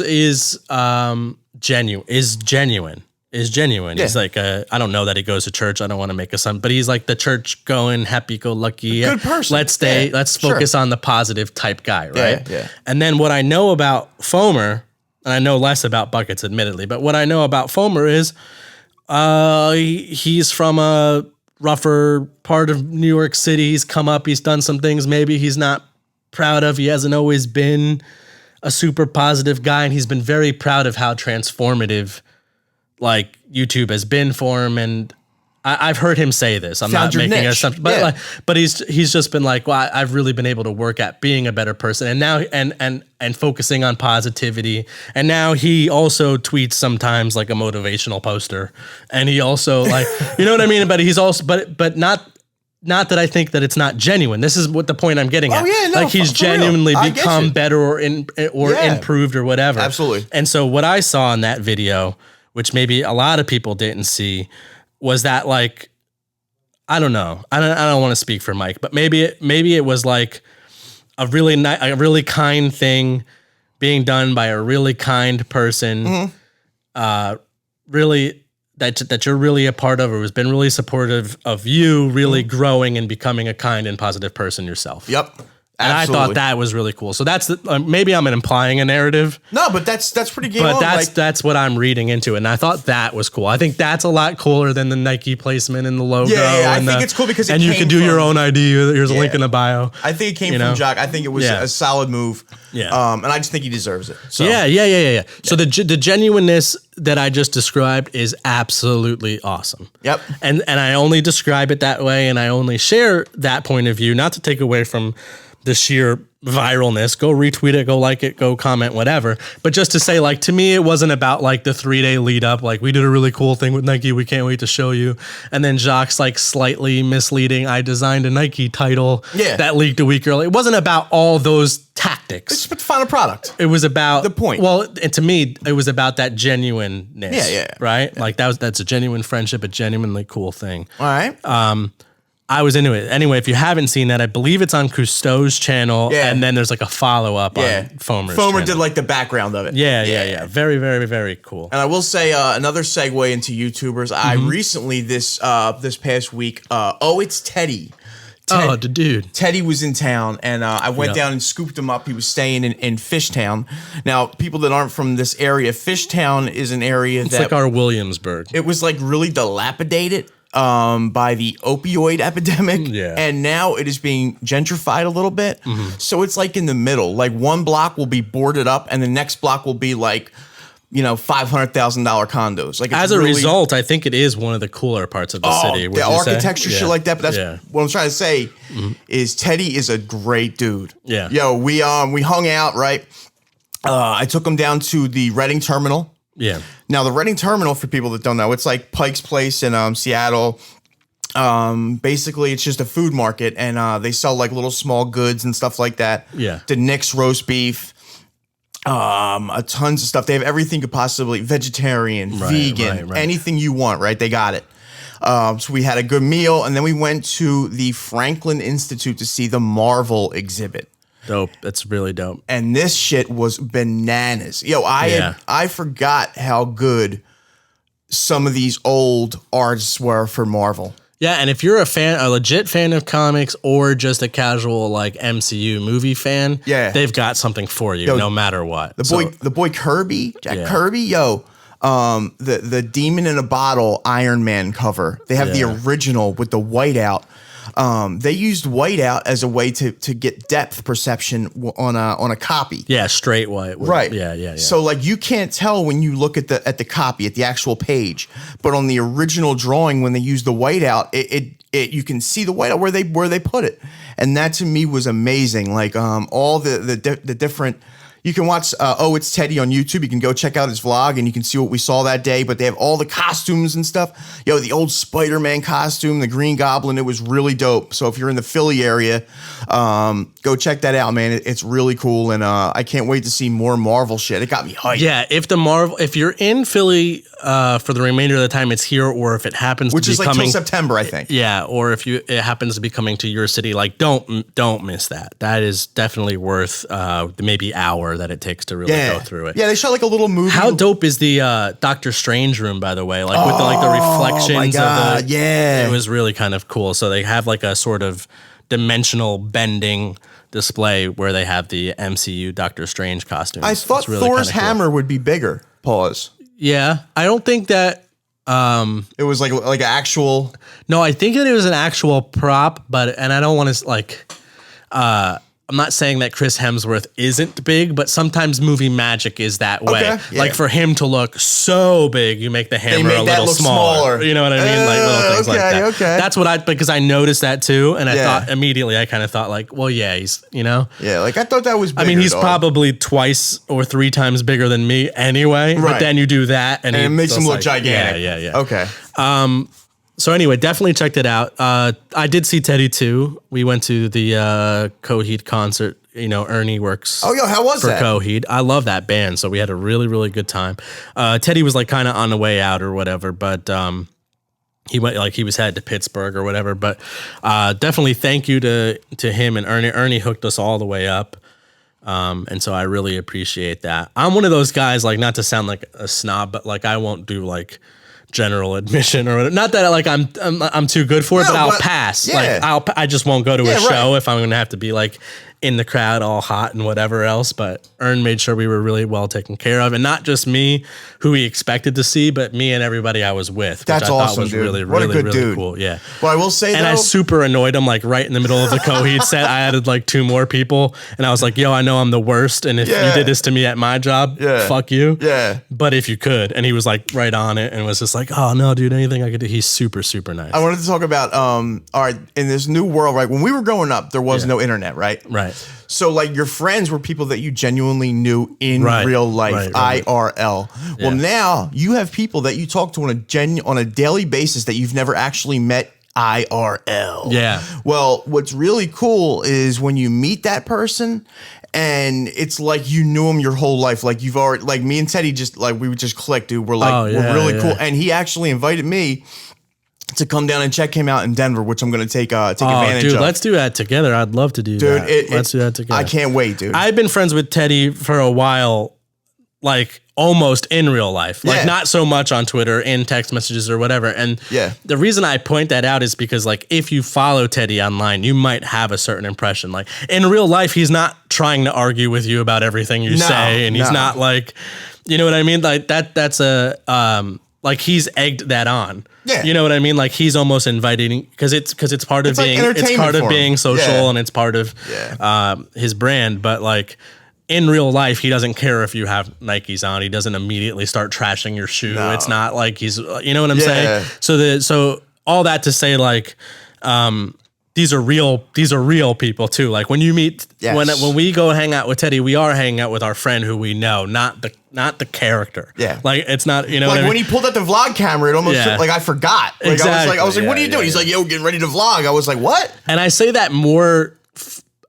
genuine. Yeah. He's like I don't know that he goes to church. I don't want to make a son, but he's like the church going, happy go lucky. Good person. Let's focus on the positive type guy, right? Yeah. And then what I know about Foamer, and I know less about Buckets, admittedly, but what I know about Foamer is he's from a rougher part of New York City. He's come up, he's done some things maybe he's not proud of. He hasn't always been a super positive guy, and he's been very proud of how transformative like YouTube has been for him. And I've heard him say this. I'm not making an assumption, but but he's just been like, well, I've really been able to work at being a better person, and now and focusing on positivity. And now he also tweets sometimes like a motivational poster, and he also like, you know what I mean. But he's also but not that I think that it's not genuine. This is what the point I'm getting at. Yeah, no, like, he's genuinely become better or improved or whatever. Absolutely. And so what I saw in that video, which maybe a lot of people didn't see, was that, like, I don't know. I don't want to speak for Mike, but maybe it was like a really kind thing being done by a really kind person. Mm-hmm. Really. That you're really a part of, or has been really supportive of you really growing and becoming a kind and positive person yourself. Yep. And Absolutely. I thought that was really cool. So that's maybe I'm implying a narrative. No, but that's pretty game. But that's what I'm reading into it. And I thought that was cool. I think that's a lot cooler than the Nike placement and the logo. Yeah, I think it's cool because you can do your own ID. Here's a link in the bio. I think it came from Jacques. I think it was a solid move. Yeah. And I just think he deserves it. So. Yeah. So the genuineness that I just described is absolutely awesome. Yep. And I only describe it that way, and I only share that point of view, not to take away from the sheer viralness. Go retweet it, go like it, go comment, whatever. But just to say, like, to me, it wasn't about like the 3-day lead up. Like, we did a really cool thing with Nike. We can't wait to show you. And then Jacques like slightly misleading. I designed a Nike title that leaked a week early. It wasn't about all those tactics. It's about the final product. It was about the point. Well, and to me, it was about that genuineness. Yeah. Right? Like that's a genuine friendship, a genuinely cool thing. All right. I was into it. Anyway, if you haven't seen that, I believe it's on Cousteau's channel, and then there's like a follow-up on Fomer's Fomer channel. did like the background of it. Yeah. Very, very, very cool. And I will say another segue into YouTubers. I recently, this past week, it's Teddy. The dude. Teddy was in town, and I went down and scooped him up. He was staying in Fishtown. Now, people that aren't from this area, Fishtown is an area It's like our Williamsburg. It was like really dilapidated by the opioid epidemic, and now it is being gentrified a little bit. So it's like in the middle. Like one block will be boarded up, and the next block will be like, $500,000 condos. Like as a result, I think it is one of the cooler parts of the city. The architecture, shit like that. But that's what I'm trying to say. Is Teddy is a great dude. Yeah. Yo, we hung out, right? I took him down to the Reading Terminal. Yeah. Now, the Reading Terminal, for people that don't know, it's like Pike's Place in Seattle. Basically, it's just a food market, and they sell like little small goods and stuff like that. Yeah. The Nick's roast beef, tons of stuff. They have everything you could possibly, vegetarian, vegan, anything you want, right? They got it. So we had a good meal, and then we went to the Franklin Institute to see the Marvel exhibit. Dope. That's really dope. And this shit was bananas. Yo, I forgot how good some of these old artists were for Marvel. Yeah, and if you're a legit fan of comics or just a casual like MCU movie fan, they've got something for you, no matter what. The boy Kirby, Jack Kirby, the Demon in a Bottle Iron Man cover. They have the original with the whiteout. They used whiteout as a way to get depth perception on a copy. Yeah, straight white. Right. Yeah. So like you can't tell when you look at the copy at the actual page, but on the original drawing when they use the whiteout, it you can see the whiteout where they put it, and that to me was amazing. Like all the different. You can watch It's Teddy on YouTube. You can go check out his vlog and you can see what we saw that day. But they have all the costumes and stuff. Yo, the old Spider-Man costume, the Green Goblin, it was really dope. So if you're in the Philly area, go check that out, man. It's really cool. And I can't wait to see more Marvel shit. It got me hyped. Yeah, if you're in Philly for the remainder of the time it's here, or if it happens to be coming, till September, I think. Yeah, or if it happens to be coming to your city, like don't miss that. That is definitely worth maybe hour that it takes to really go through it. Yeah, they shot like a little movie. How dope is the Doctor Strange room, by the way? Like with the reflections. My God, of it was really kind of cool. So they have like a sort of dimensional bending display where they have the MCU Doctor Strange costumes. I thought really Thor's hammer would be bigger. Pause. Yeah, I don't think that. It was like an actual. No, I think that it was an actual prop, and I don't want to I'm not saying that Chris Hemsworth isn't big, but sometimes movie magic is that way. Okay, yeah. Like for him to look so big, you make the hammer a little smaller. You know what I mean? Like little things like that. Okay. That's what because I noticed that too. And I thought immediately, I kind of thought like, well, yeah, he's, Yeah, like I thought that was bigger, I mean, he's probably twice or 3 times bigger than me anyway. Right. But then you do that and it makes him look gigantic. Yeah. Okay. So anyway, definitely checked it out. I did see Teddy too. We went to the Coheed concert. Ernie works. Oh, yo, how was that? For Coheed. I love that band. So we had a really, really good time. Teddy was like kind of on the way out or whatever, but he went he was headed to Pittsburgh or whatever. But definitely thank you to him and Ernie. Ernie hooked us all the way up. And so I really appreciate that. I'm one of those guys, like, not to sound like a snob, but like I won't do like general admission or whatever. Not that I'm too good for it, but I'll pass. Yeah. Like I just won't go to a show if I'm going to have to be like in the crowd all hot and whatever else, but Ern made sure we were really well taken care of, and not just me, who he expected to see, but me and everybody I was with. That's which I awesome, thought was dude. Really, what really, a good really dude. Cool. Yeah. Well, I will say, and I super annoyed him like right in the middle of the Coheed set. I added like 2 more people, and I was like, "Yo, I know I'm the worst, and if you did this to me at my job, fuck you. Yeah. But if you could," and he was like right on it, and was just like, "Oh no, dude, anything I could do." He's super, super nice. I wanted to talk about all right, in this new world, right? When we were growing up, there was no internet, right? Right. So like your friends were people that you genuinely knew in real life, IRL. Well, now you have people that you talk to on a daily basis that you've never actually met IRL. Yeah. Well, what's really cool is when you meet that person and it's like you knew him your whole life. Like you've already, like me and Teddy just like, we would just click, dude. We're like, we're really cool. And he actually invited me to come down and check him out in Denver, which I'm going to take advantage of. Let's do that together. I'd love to do that. Let's do that together. I can't wait, dude. I've been friends with Teddy for a while, like almost in real life, like not so much on Twitter, in text messages or whatever. And the reason I point that out is because like if you follow Teddy online, you might have a certain impression. Like in real life, he's not trying to argue with you about everything you say, and he's not like, you know what I mean? Like that's like he's egged that on. Yeah. You know what I mean? Like he's almost inviting because it's part of being social and it's part of his brand. But like in real life, he doesn't care if you have Nikes on. He doesn't immediately start trashing your shoe. No. It's not like he's, you know what I'm saying? So all that to say, like, these are real people too. Like when you meet, when we go hang out with Teddy, we are hanging out with our friend who we know, not the character. Yeah. Like it's not, you know, like when he pulled out the vlog camera, it almost like I forgot. Like exactly. I was like, what are you doing? He's like, yo, getting ready to vlog. I was like, what? And I say that more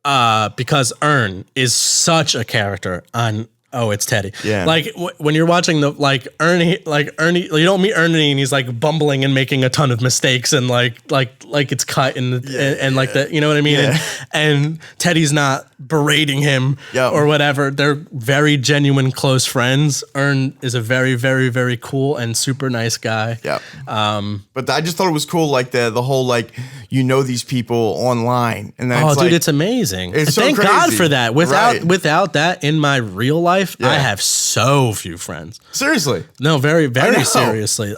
because Ern is such a character on It's Teddy. Yeah. Like when you're watching Ernie, you don't meet Ernie and he's like bumbling and making a ton of mistakes and like it's cut and you know what I mean? Yeah. And Teddy's not berating him or whatever. They're very genuine close friends. Ern is a very, very, very cool and super nice guy. Yeah. But I just thought it was cool, like the whole like these people online, and then it's amazing. It's so Thank crazy. God for that. Without that in my real life, I have so few friends. Seriously? No, very, very seriously.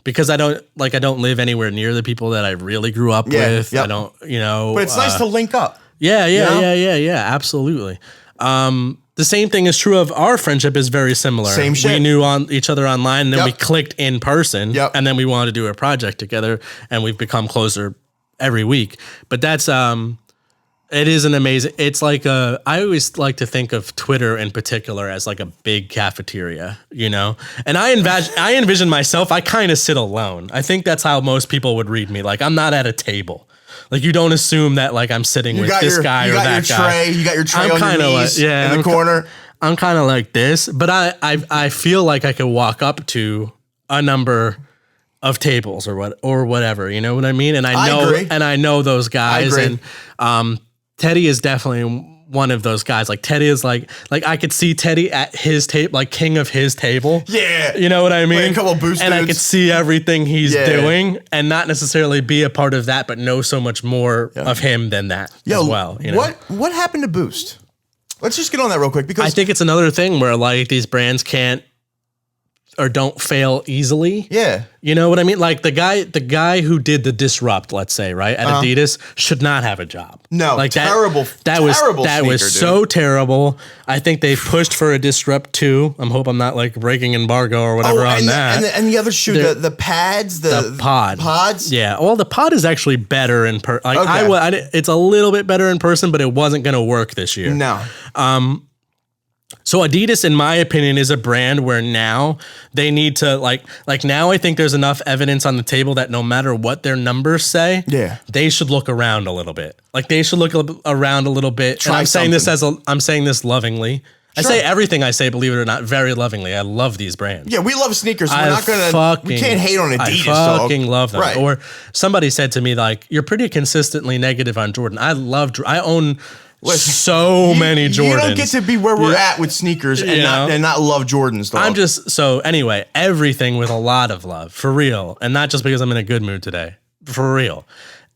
Because I don't live anywhere near the people that I really grew up with. Yep. I don't, But it's nice to link up. Yeah, absolutely. The same thing is true of our friendship is very similar. Same shit. We knew each other online, and then we clicked in person, and then we wanted to do a project together, and we've become closer every week. But that's it is an amazing. It's like I always like to think of Twitter in particular as like a big cafeteria, And I envision myself. I kind of sit alone. I think that's how most people would read me. Like I'm not at a table. Like you don't assume that like I'm sitting with this guy or that guy. You got your tray on your knees in the corner. I'm kind of like this, but I feel like I could walk up to a number of tables or whatever. You know what I mean? And I know those guys. And Teddy is definitely one of those guys. Like Teddy is like I could see Teddy at his table, like king of his table. Yeah. You know what I mean? Like a couple of boost and dudes. I could see everything he's doing and not necessarily be a part of that, but know so much more of him than that as well. What happened to Boost? Let's just get on that real quick because I think it's another thing where like these brands can't or don't fail easily. Yeah. You know what I mean? Like the guy who did the disrupt, let's say, right, at Adidas should not have a job. No, like terrible. That was so terrible. I think they pushed for a disrupt too. I hope I'm not like breaking embargo or whatever on that. And the other shoe, the pads, the pods. Yeah. Well, the pod is actually better in person. Like it's a little bit better in person, but it wasn't going to work this year. No. So Adidas, in my opinion, is a brand where now they need to like now I think there's enough evidence on the table that no matter what their numbers say, they should look around a little bit. Like they should look around a little bit. And I'm saying this lovingly. Sure. I say everything I say, believe it or not, very lovingly. I love these brands. Yeah, we love sneakers. So we can't hate on Adidas. I fucking love them. Right. Or somebody said to me like, "You're pretty consistently negative on Jordan." I own. So many Jordans. You don't get to be where we're at with sneakers and not love Jordans, though. Anyway, everything with a lot of love, for real. And not just because I'm in a good mood today, for real.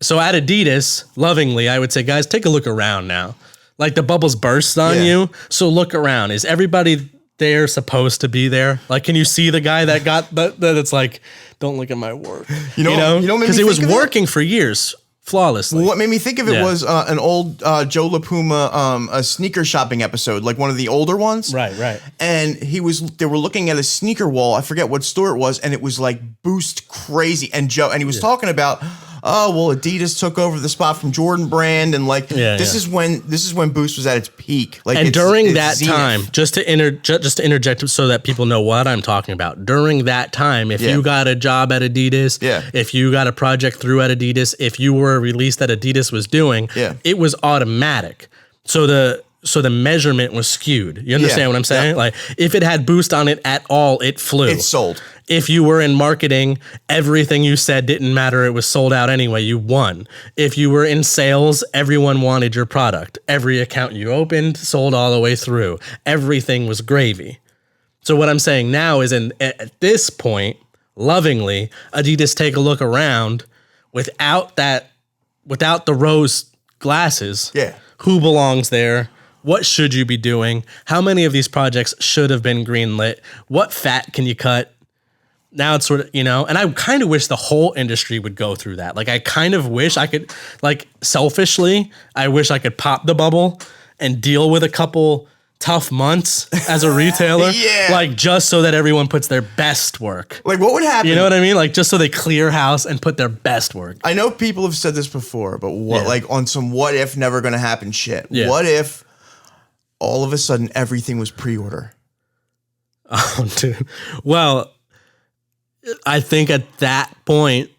So at Adidas, lovingly, I would say, guys, take a look around now. Like the bubbles burst on you. So look around. Is everybody there supposed to be there? Like, can you see the guy that got that? It's like, don't look at my work. You know, because it was working for years flawlessly. Well, what made me think of it was an old Joe LaPuma a sneaker shopping episode, like one of the older ones. Right. And they were looking at a sneaker wall. I forget what store it was, and it was like Boost crazy. And he was talking about, oh, well, Adidas took over the spot from Jordan Brand, and like this is when Boost was at its peak. Like, and during that time, just to interject so that people know what I'm talking about. During that time, if you got a job at Adidas, if you got a project through at Adidas, if you were a release that Adidas was doing, it was automatic. So the measurement was skewed. You understand what I'm saying? Like, if it had Boost on it at all, it flew. It sold. If you were in marketing, everything you said didn't matter. It was sold out anyway. You won. If you were in sales, everyone wanted your product. Every account you opened sold all the way through. Everything was gravy. So what I'm saying now is, at this point, lovingly, Adidas take a look around without the rose glasses. Yeah. Who belongs there? What should you be doing? How many of these projects should have been greenlit? What fat can you cut? Now it's sort of, and I kind of wish the whole industry would go through that. Like, I kind of wish I could, like, selfishly, I wish I could pop the bubble and deal with a couple tough months as a retailer. Like, just so that everyone puts their best work. Like, what would happen? You know what I mean? Like, just so they clear house and put their best work. I know people have said this before, but like on some what if never going to happen shit. Yeah. What if all of a sudden everything was pre-order? Oh, dude. Well, I think at that point,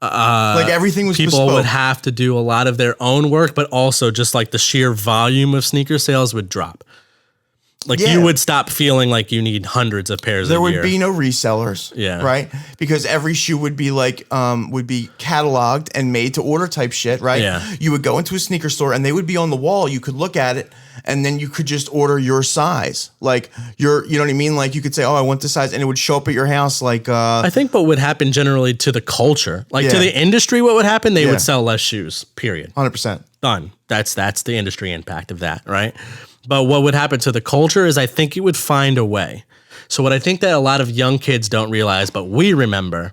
like everything was people bespoke. would have to do a lot of their own work, but also just like the sheer volume of sneaker sales would drop. Like you would stop feeling like you need hundreds of pairs. There would be no resellers. Right. Because every shoe would be like, would be cataloged and made to order type shit. Right. Yeah. You would go into a sneaker store and they would be on the wall. You could look at it and then you could just order your size. Like you know what I mean? Like you could say, oh, I want this size, and it would show up at your house. Like, I think what would happen generally to the culture, like to the industry, what would happen? They would sell less shoes, period. 100%. Done. That's the industry impact of that. Right. But what would happen to the culture is I think it would find a way. So what I think that a lot of young kids don't realize, but we remember,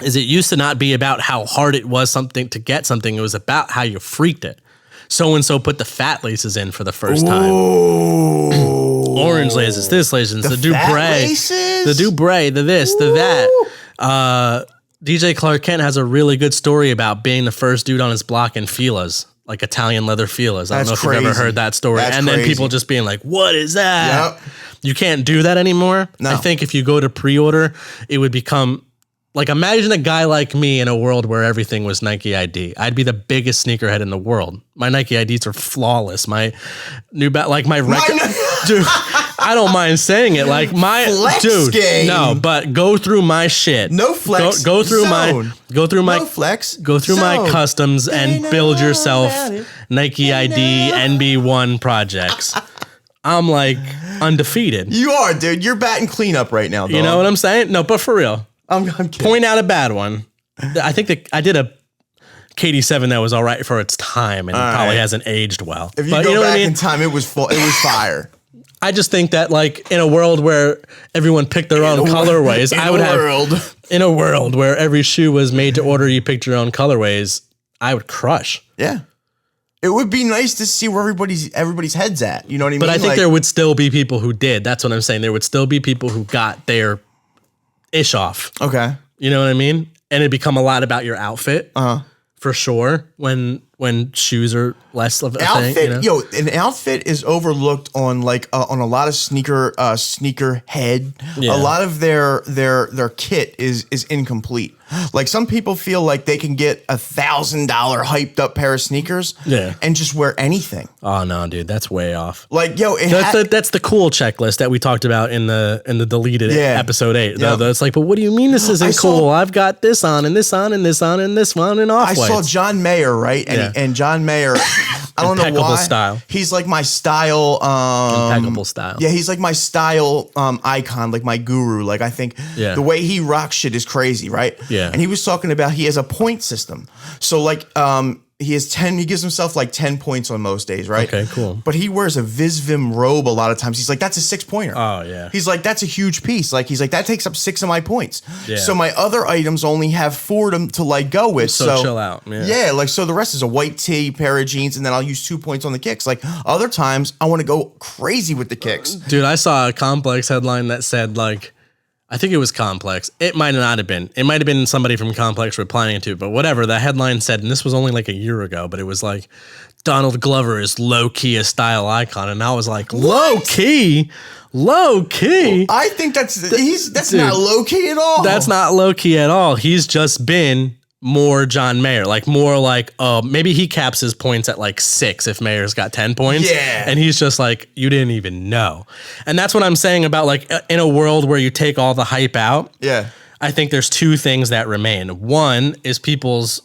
is it used to not be about how hard it was to get something. It was about how you freaked it. So-and-so put the fat laces in for the first time. Orange laces, this laces, the Dubray, the Dubray, the this, the that. DJ Clark Kent has a really good story about being the first dude on his block in Fila's. Like Italian leather Fila's. I don't know if you've ever heard that story. Then people just being like, what is that? Yep. You can't do that anymore. No. I think if you go to pre-order, it would become like, imagine a guy like me in a world where everything was Nike ID. I'd be the biggest sneakerhead in the world. My Nike IDs are flawless. My new my record, dude, I don't mind saying it. Like my flex dude, game. No, but go through my shit. No flex. Go through zone. my flex. Go through zone. my customs and build yourself Nike ID NB1 projects. I'm like undefeated. You are, dude. You're batting cleanup right now, dog. You know what I'm saying? No, but for real. I'm kidding. Point out a bad one. I think that I did a KD7 that was all right for its time and probably hasn't aged well. If you go back in time, it was fire. I just think that like in a world where everyone picked their own colorways, in a world where every shoe was made to order, you picked your own colorways, I would crush. Yeah. It would be nice to see where everybody's head's at. You know what I mean? But I think there would still be people who did. That's what I'm saying. There would still be people who got their ish off. Okay. You know what I mean? And it become a lot about your outfit. For sure. When shoes are less of a thing. You know? Yo, an outfit is overlooked on like on a lot of sneaker head. Yeah. A lot of their kit is incomplete. Like some people feel like they can get $1,000 hyped up pair of sneakers and just wear anything. Oh no, dude, that's way off. Like, yo, that's the cool checklist that we talked about in the deleted episode 8. Yep. It's like, but what do you mean this isn't cool? I've got this on and this on and this on and this one and off-whites. I saw John Mayer, right? And John Mayer, I don't know why. Style. He's like my style. Impeccable style. Yeah, he's like my style icon, like my guru. Like I think the way he rocks shit is crazy, right? Yeah. And he was talking about he has a point system. So like He gives himself like 10 points on most days, right? Okay, cool. But he wears a Visvim robe a lot of times. He's like, that's a 6-pointer. Oh, yeah. He's like, that's a huge piece. Like, he's like, that takes up 6 of my points. Yeah. So my other items only have 4 to like go with. So chill out. Yeah. Like, so the rest is a white tee, pair of jeans, and then I'll use 2 points on the kicks. Like, other times I want to go crazy with the kicks. Dude, I saw a Complex headline that said, like, I think it was Complex. It might not have been. It might have been somebody from Complex replying to it, but whatever. The headline said, and this was only like a year ago, but it was like, Donald Glover is low-key a style icon. And I was like, low-key? Low-key? I think that's not low-key at all. That's not low-key at all. He's just been more John Mayer, like more like, maybe he caps his points at like 6 if Mayer's got 10 points. Yeah. And he's just like, you didn't even know. And that's what I'm saying about like in a world where you take all the hype out. Yeah. I think there's 2 things that remain. One is people's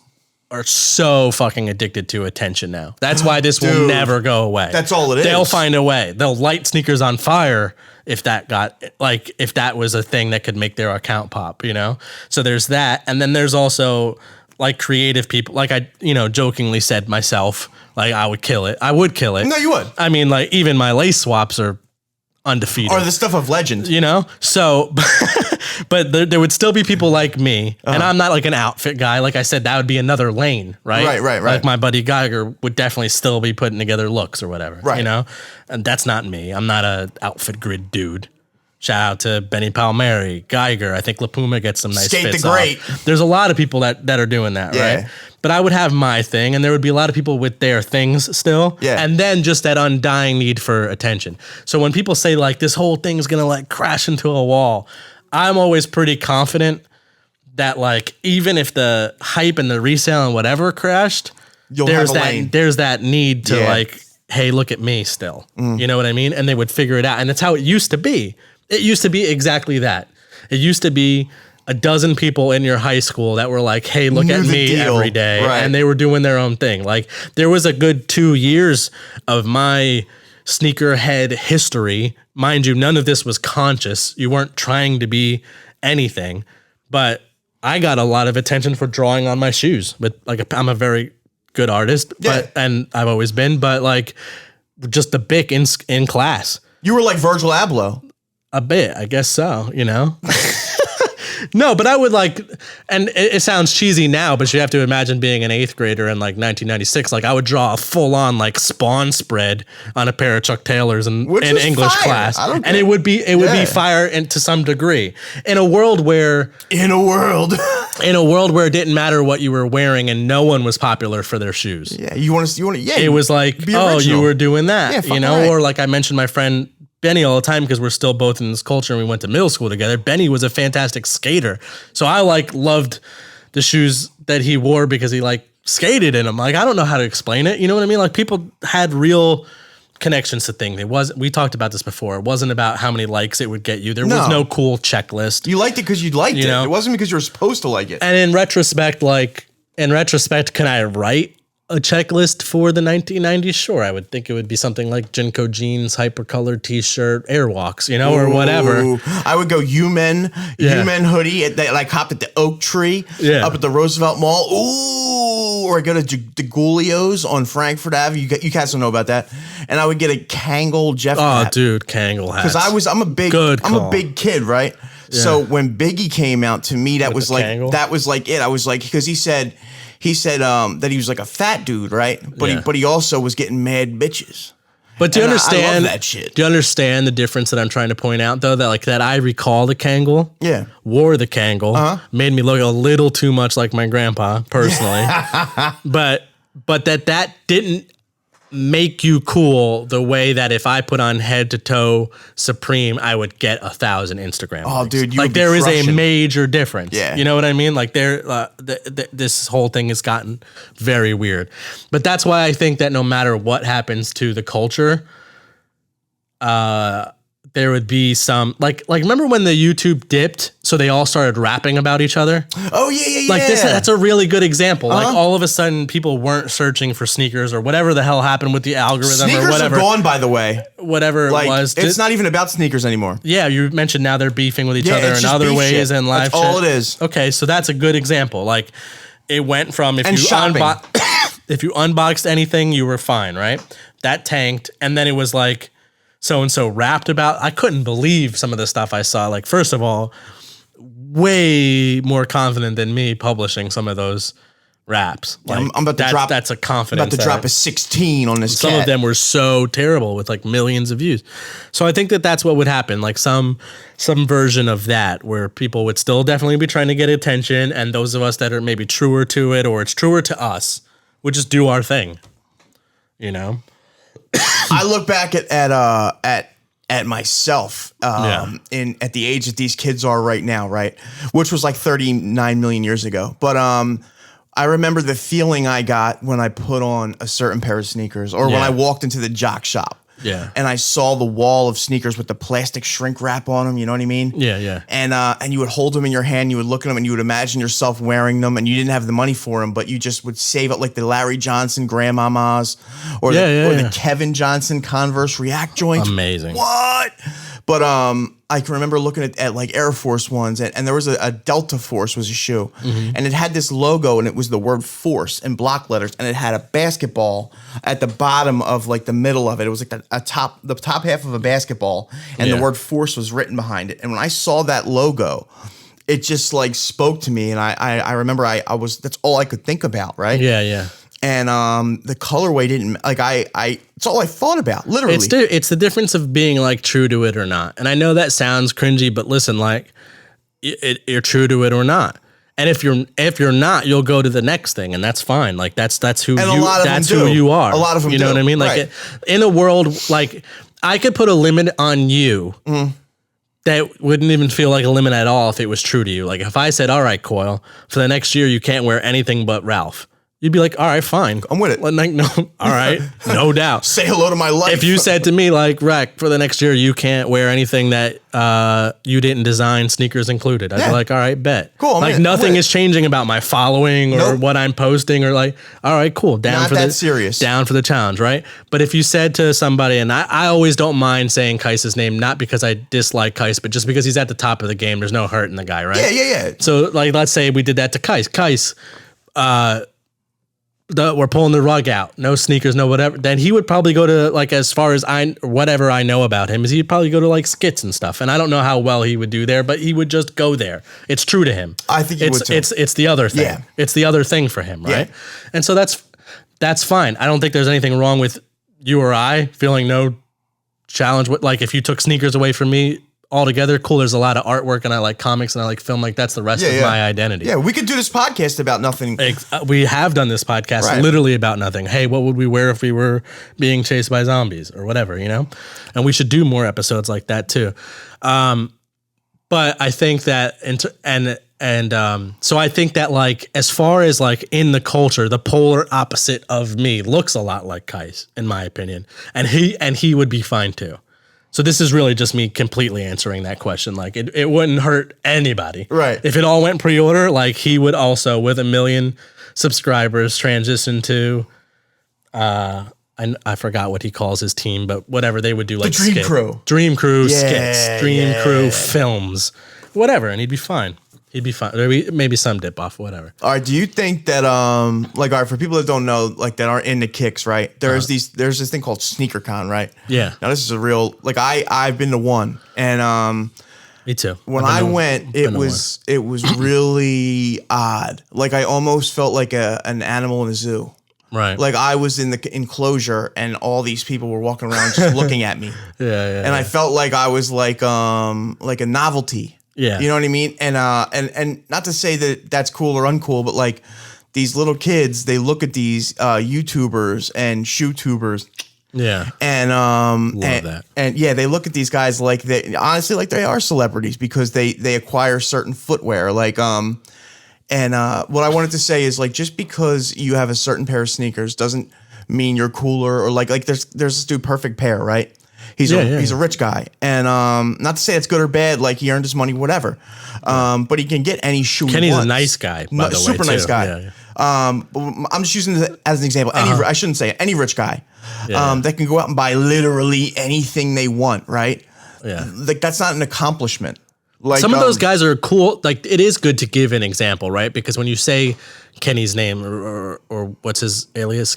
are so fucking addicted to attention now. That's why this will never go away. That's all it is. They'll find a way. They'll light sneakers on fire if that was a thing that could make their account pop, you know? So there's that. And then there's also like creative people. Like I, jokingly said myself, like I would kill it. I would kill it. No, you would. I mean, like even my lace swaps are undefeated. Or the stuff of legend. So, but there would still be people like me, and I'm not like an outfit guy. Like I said, that would be another lane, right? Right. Like my buddy Geiger would definitely still be putting together looks or whatever, right? And that's not me. I'm not a outfit grid dude. Shout out to Benny Palmieri, Geiger. I think La Puma gets some nice Skate fits the Great. off. There's a lot of people that are doing that, right? But I would have my thing, and there would be a lot of people with their things still. Yeah. And then just that undying need for attention. So when people say like this whole thing's gonna like crash into a wall, I'm always pretty confident that like even if the hype and the resale and whatever crashed, there's that need to like, hey, look at me still. You know what I mean? And they would figure it out. And that's how it used to be. It used to be exactly that. It used to be a dozen people in your high school that were like, hey, look at me every day. Right. And they were doing their own thing. Like there was a good 2 years of my sneakerhead history. Mind you, none of this was conscious. You weren't trying to be anything, but I got a lot of attention for drawing on my shoes. But like, I'm a very good artist, and I've always been, but like just the bic in class. You were like Virgil Abloh. A bit, I guess so, No, but I would like, and it sounds cheesy now, but you have to imagine being an 8th grader in like 1996. Like I would draw a full on like Spawn spread on a pair of Chuck Taylors in English class. And it would be fire to some degree in a world where it didn't matter what you were wearing and no one was popular for their shoes. Yeah. You want to, it was like, oh, you were doing that, or like I mentioned my friend Benny all the time because we're still both in this culture and we went to middle school together. Benny was a fantastic skater. So I like loved the shoes that he wore because he like skated in them. Like, I don't know how to explain it. You know what I mean? Like people had real connections to things. We talked about this before. It wasn't about how many likes it would get you. There was no cool checklist. You liked it because you liked it. It wasn't because you were supposed to like it. And in retrospect, can I write a checklist for the 1990s? Sure, I would think it would be something like Jinko jeans, hypercolored t-shirt, Airwalks, or whatever. I would go U-Men hoodie. Like hopped at the Oak Tree up at the Roosevelt Mall. Ooh, or I go to DeGulio's on Frankfurt Ave. You guys don't know about that. And I would get a Kangol Jeff hat. Oh, dude, Kangol hats. Because I'm a big kid, right? Yeah. So when Biggie came out, to me that was like it. I was like, because he said that he was like a fat dude, right? But he also was getting mad bitches. But do you understand? I love that shit. Do you understand the difference that I'm trying to point out, though? That I recall the Kangol, wore the Kangol, made me look a little too much like my grandpa personally, but that didn't make you cool the way that if I put on head to toe Supreme, I would get 1,000 Instagram likes. Dude, like there is a major difference. Yeah. You know what I mean? Like this whole thing has gotten very weird. But that's why I think that no matter what happens to the culture, there would be some like remember when the YouTube dipped, so they all started rapping about each other? Oh yeah. Like that's a really good example. Like all of a sudden people weren't searching for sneakers or whatever the hell happened with the algorithm or whatever. Sneakers are gone, by the way. Whatever it was. It's not even about sneakers anymore. Yeah, you mentioned now they're beefing with each other in other ways and live shit. That's all it is. Okay, so that's a good example. Like it went from if and you shopping. if you unboxed anything, you were fine, right? That tanked. And then it was like, so-and-so rapped about. I couldn't believe some of the stuff I saw. Like, first of all, way more confident than me publishing some of those raps. Like, I'm about to drop. That's a confidence. I'm about to drop a 16 on this. Some of them were so terrible with like millions of views. So I think that's what would happen. Like some version of that where people would still definitely be trying to get attention, and those of us that are maybe truer to it or it's truer to us would just do our thing. You know. I look back at myself at the age that these kids are right now, right? Which was like 39 million years ago. But I remember the feeling I got when I put on a certain pair of sneakers or when I walked into the Jacques shop. Yeah. And I saw the wall of sneakers with the plastic shrink wrap on them, you know what I mean? Yeah, yeah. And you would hold them in your hand, you would look at them and you would imagine yourself wearing them, and you didn't have the money for them, but you just would save up like the Larry Johnson grandmamas or the Kevin Johnson Converse React joints. Amazing. What? But I can remember looking at like Air Force Ones, and there was a Delta Force was a shoe, and it had this logo, and it was the word Force in block letters, and it had a basketball at the bottom of like the middle of it. It was like the top half of a basketball, and the word Force was written behind it. And when I saw that logo, it just like spoke to me, and I remember I was that's all I could think about, right? Yeah, yeah. And the colorway didn't like it's all I thought about, literally. It's the difference of being like true to it or not. And I know that sounds cringy, but listen, like you're true to it or not. And if you're not, you'll go to the next thing, and that's fine. Like that's who who you are. A lot of them you know what I mean? Like in a world like I could put a limit on you that wouldn't even feel like a limit at all if it was true to you. Like if I said, "All right, Coyle, for the next year you can't wear anything but Ralph." You'd be like, all right, fine. I'm with it. Like, no, all right, no doubt. Say hello to my life. If you said to me, like, Rack, for the next year, you can't wear anything that you didn't design, sneakers included, I'd be like, all right, bet. Cool. Like, nothing is changing about my following or what I'm posting or like, all right, cool. Not that serious. Down for the challenge, right? But if you said to somebody, and I always don't mind saying Keis's name, not because I dislike Keis, but just because he's at the top of the game, there's no hurt in the guy, right? Yeah. So, like, let's say we did that to Keis. Keis, we're pulling the rug out, no sneakers, no whatever, then he would probably go to like, as far as whatever I know about him is he'd probably go to like skits and stuff. And I don't know how well he would do there, but he would just go there. It's true to him. I think he would too. It's the other thing. Yeah. It's the other thing for him. Right. Yeah. And so that's fine. I don't think there's anything wrong with you or I feeling no challenge with, like, if you took sneakers away from me altogether, cool. There's a lot of artwork and I like comics and I like film. Like that's the rest of my identity. Yeah, we could do this podcast about nothing. We have done this podcast literally about nothing. Hey, what would we wear if we were being chased by zombies or whatever, you know? And we should do more episodes like that too. But I think that so I think that like as far as like in the culture, the polar opposite of me looks a lot like Keis, in my opinion, and he would be fine too. So this is really just me completely answering that question. Like it wouldn't hurt anybody. Right. If it all went pre-order, like he would also, with 1 million subscribers, transition to, I forgot what he calls his team, but whatever they would do, like the Dream Crew skits, Dream Crew films, whatever. And he'd be fine. He'd be fine. Maybe some dip off, whatever. All right. Do you think that, like, all right, for people that don't know, like, that aren't into kicks, right? There's this thing called SneakerCon, right? Yeah. Now this is a real, like, I've been to one, and me too. When I went, it was really odd. Like, I almost felt like an animal in a zoo. Right. Like I was in the enclosure, and all these people were walking around just looking at me. Yeah. And I felt like I was like a novelty. Yeah. You know what I mean? And not to say that that's cool or uncool, but like these little kids, they look at these YouTubers and shoe-tubers. Yeah. And love that. And yeah, they look at these guys like they honestly like they are celebrities because they acquire certain footwear. Like what I wanted to say is like just because you have a certain pair of sneakers doesn't mean you're cooler or like there's this dude Perfect Pair, right? He's a rich guy, and not to say it's good or bad. Like he earned his money, whatever. But he can get any shoe. Kenny's a nice guy, by the way, super nice guy. Yeah. I'm just using it as an example. I shouldn't say it. Any rich guy that can go out and buy literally anything they want, right? Yeah, like that's not an accomplishment. Like some of those guys are cool. Like it is good to give an example, right? Because when you say Kenny's name or what's his alias?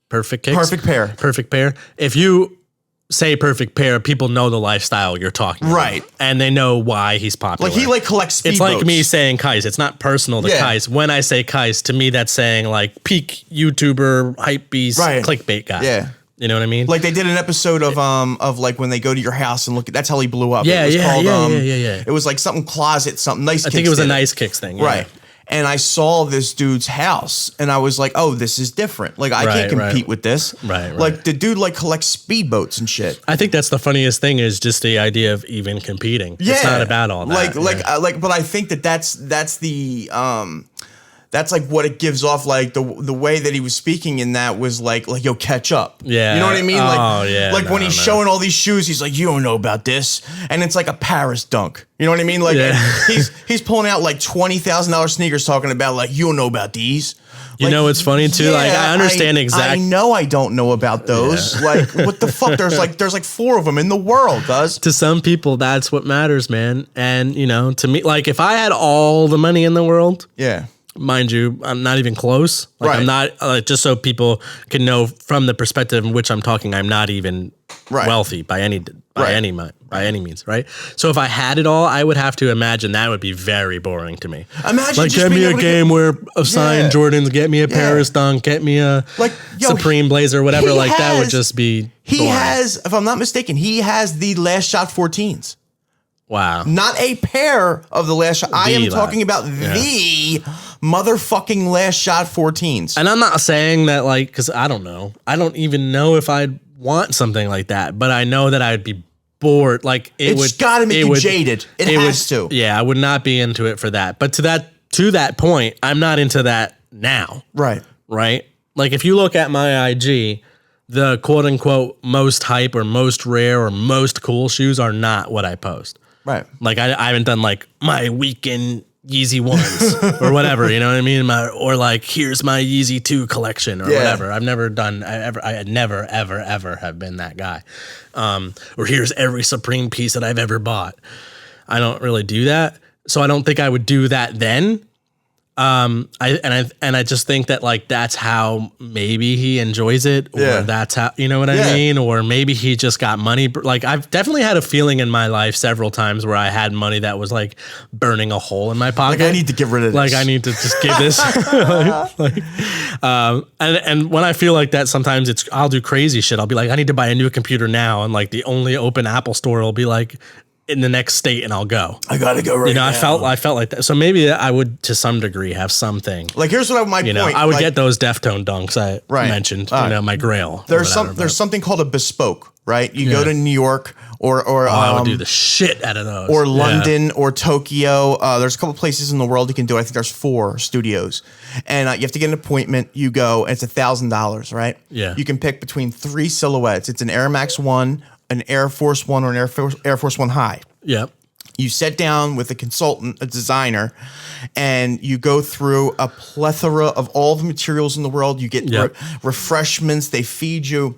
Perfect Kicks? Perfect Pair. Perfect Pair. If you say Perfect Pair, people know the lifestyle you're talking about. Right. And they know why he's popular. Like he collects speedboats. It's like me saying Kais. It's not personal to Kais. When I say Kais, to me that's saying like peak YouTuber, hype beast, clickbait guy. Yeah. You know what I mean? Like they did an episode of like when they go to your house and look at, that's how he blew up. Yeah, it was called, yeah. It was like something closet, something nice. I think it was a Nice Kicks thing. Yeah. Right. And I saw this dude's house and I was like, oh, this is different. Like I can't compete with this. Right. Like the dude like collects speedboats and shit. I think that's the funniest thing is just the idea of even competing. Yeah. It's not about all that. But I think that's the that's like what it gives off. Like the way that he was speaking in that was like yo, catch up. Yeah. You know what I mean? Like when he's showing all these shoes, he's like, you don't know about this. And it's like a Paris dunk. You know what I mean? Like he's pulling out like $20,000 sneakers talking about like, you don't know about these. You know what's funny too? Like I understand exactly. I know I don't know about those. Yeah. Like what the fuck? There's like 4 of them in the world, cuz. To some people, that's what matters, man. And you know, to me, like if I had all the money in the world, mind you, I'm not even close. Like I'm not just so people can know from the perspective in which I'm talking. I'm not even wealthy by any means, right? So if I had it all, I would have to imagine that would be very boring to me. Imagine like get me a game where of signed Jordans, get me a Paris dunk, get me a Supreme blazer, whatever. Like that would just be. He has, if I'm not mistaken, he has the Last Shot 14s. Wow. Not a pair of the Last Shot. I am talking about the motherfucking Last Shot 14s. And I'm not saying that like, because I don't know. I don't even know if I'd want something like that, but I know that I'd be bored. Like it's got to make you jaded. It has to. Yeah, I would not be into it for that. But to that point, I'm not into that now. Right. Right? Like if you look at my IG, the quote unquote most hype or most rare or most cool shoes are not what I post. Right. Like I haven't done like my weekend Yeezy ones or whatever, you know what I mean? Or like here's my Yeezy 2 collection or whatever. I've never done I never ever have been that guy. Or here's every Supreme piece that I've ever bought. I don't really do that. So I don't think I would do that then. I just think that like that's how maybe he enjoys it, or that's how, you know what I mean, or maybe he just got money. Like I've definitely had a feeling in my life several times where I had money that was like burning a hole in my pocket. Like I need to get rid of this. Like I need to just give this. And when I feel like that, sometimes I'll do crazy shit. I'll be like, I need to buy a new computer now, and like the only open Apple store will be like in the next state, and I'll go. I gotta go right now. I felt like that. So maybe I would, to some degree, have something. Like here's what my point. I would get those Deftone dunks I mentioned. My Grail. There's something called a bespoke, right? You go to New York or I would do the shit out of those. Or London or Tokyo. There's a couple places in the world you can do it. I think there's 4 studios, and you have to get an appointment. You go, and it's $1,000, right? Yeah. You can pick between 3 silhouettes. It's an Air Max 1, an Air Force 1, or an Air Force 1 High. Yep. You sit down with a consultant, a designer, and you go through a plethora of all the materials in the world. You get refreshments. They feed you.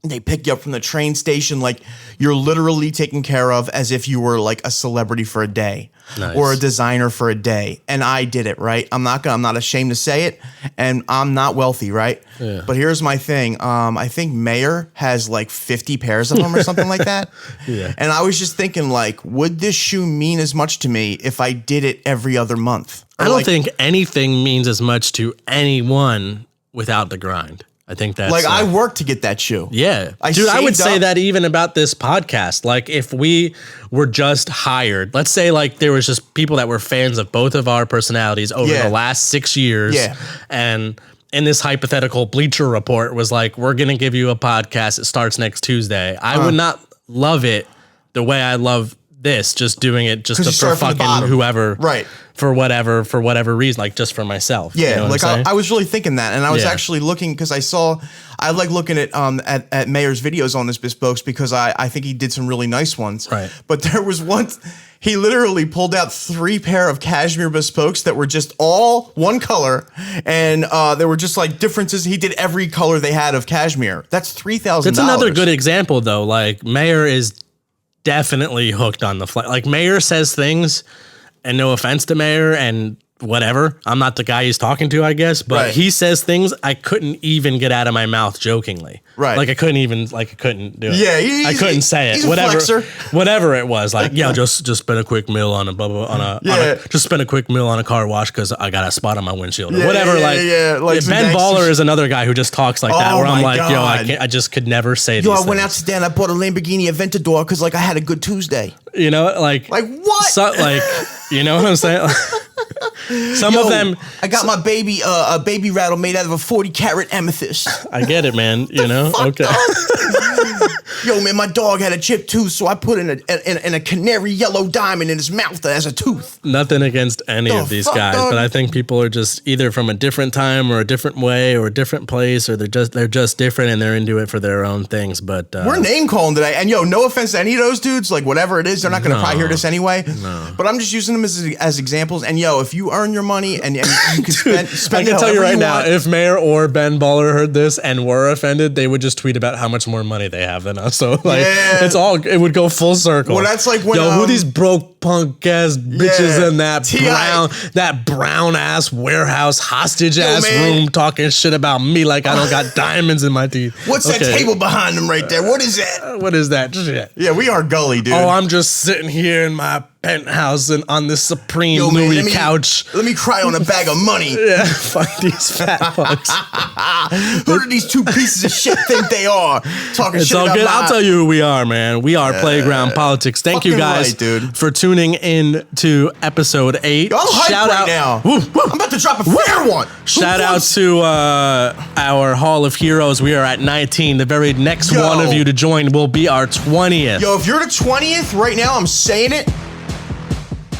They pick you up from the train station. Like you're literally taken care of as if you were like a celebrity for a day. Nice. Or a designer for a day. And I did it, right? I'm not ashamed to say it. And I'm not wealthy, right? Yeah. But here's my thing. I think Mayer has like 50 pairs of them or something like that. Yeah. And I was just thinking like, would this shoe mean as much to me if I did it every other month? I don't think anything means as much to anyone without the grind. I think that's like I worked to get that shoe. Yeah. I would say that even about this podcast. Like if we were just hired, let's say like there was just people that were fans of both of our personalities over the last 6 years. Yeah. And in this hypothetical Bleacher Report was like, we're going to give you a podcast. It starts next Tuesday. I would not love it the way I love this, just doing it just for fucking whoever. Right. For whatever reason, like just for myself. Yeah, you know like I was really thinking that, and I was actually looking because I like looking at Mayer's videos on this Bespokes because I think he did some really nice ones. Right. But there was one, he literally pulled out 3 pair of cashmere Bespokes that were just all one color, and there were just like differences. He did every color they had of cashmere. That's $3,000. That's another good example though. Like Mayer is definitely hooked on the flight. Like Mayer says things. And no offense to Mayer, and whatever. I'm not the guy he's talking to, I guess, but he says things I couldn't even get out of my mouth jokingly. Right. Like I couldn't do it. Yeah. I couldn't say it. He's Whatever. a flexer. Whatever it was. Like, just spend a quick meal on a blah, blah, just spend a quick meal on a car wash because I got a spot on my windshield or whatever. Like Ben Baller is another guy who just talks like that where I'm like, I just could never say these things. I went out today and I bought a Lamborghini Aventador because like I had a good Tuesday. You know, like what? Like, you know what I'm saying? Some of them. I got my baby a baby rattle made out of a 40-carat amethyst. I get it, man. You know, okay. Yo, man, my dog had a chipped tooth, so I put in a canary yellow diamond in his mouth as a tooth. Nothing against any of these guys, but I think people are just either from a different time or a different way or a different place, or they're just different and they're into it for their own things. But we're name calling today, and no offense to any of those dudes, like whatever it is, they're not going to probably hear this anyway. No. But I'm just using them as examples. And if you earn your money and you can spend I can tell you right now, if Mayor or Ben Baller heard this and were offended, they would just tweet about how much more money they have than us. So like, it would go full circle. Well, that's like when who these broke punk ass bitches in that brown ass warehouse hostage ass room talking shit about me like I don't got diamonds in my teeth. What's that table behind them right there? What is that? What is that shit? Yeah, we are gully, dude. Oh, I'm just sitting here in my penthouse and on this Supreme Louis couch. Let me cry on a bag of money. Yeah, fuck these fat fucks. Who do these two pieces of shit think they are? Talking it's shit all about good. I'll tell you who we are, man. We are Playground Politics. Thank you guys for tuning in to episode 8. I'm hyped right now. I'm about to drop a fair one. Shout out to our Hall of Heroes. We are at 19. The very next one of you to join will be our 20th. Yo, if you're the 20th right now, I'm saying it.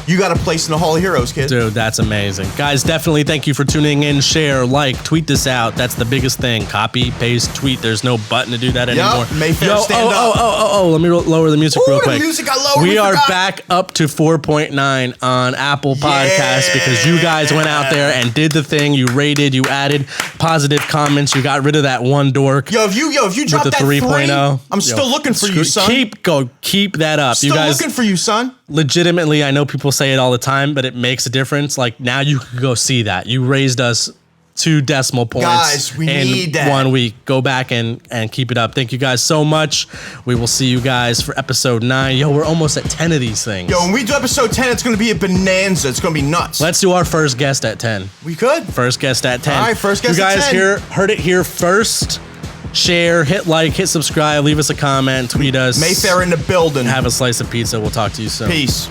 You got a place in the Hall of Heroes, kid. Dude, that's amazing. Guys, definitely thank you for tuning in. Share, like, tweet this out. That's the biggest thing. Copy, paste, tweet. There's no button to do that anymore. Mayfair, stand up. Oh, let me lower the music real quick. The music got lowered. We are back up to 4.9 on Apple Podcasts because you guys went out there and did the thing. You rated, you added positive comments. You got rid of that one dork. If you drop that 3.0, I'm still looking for you, son. Keep that up. Still looking for you, son. Legitimately, I know people say it all the time, but it makes a difference. Like now you can go see that. You raised us 2 decimal points. Guys, we need that. 1 week. Go back and keep it up. Thank you guys so much. We will see you guys for episode 9. Yo, we're almost at 10 of these things. Yo, when we do episode 10, it's going to be a bonanza. It's going to be nuts. Let's do our first guest at 10. We could. First guest at 10. All right, first guest at 10. You guys heard it here first. Share, hit like, hit subscribe, leave us a comment, tweet us. Mayfair in the building. Have a slice of pizza. We'll talk to you soon. Peace.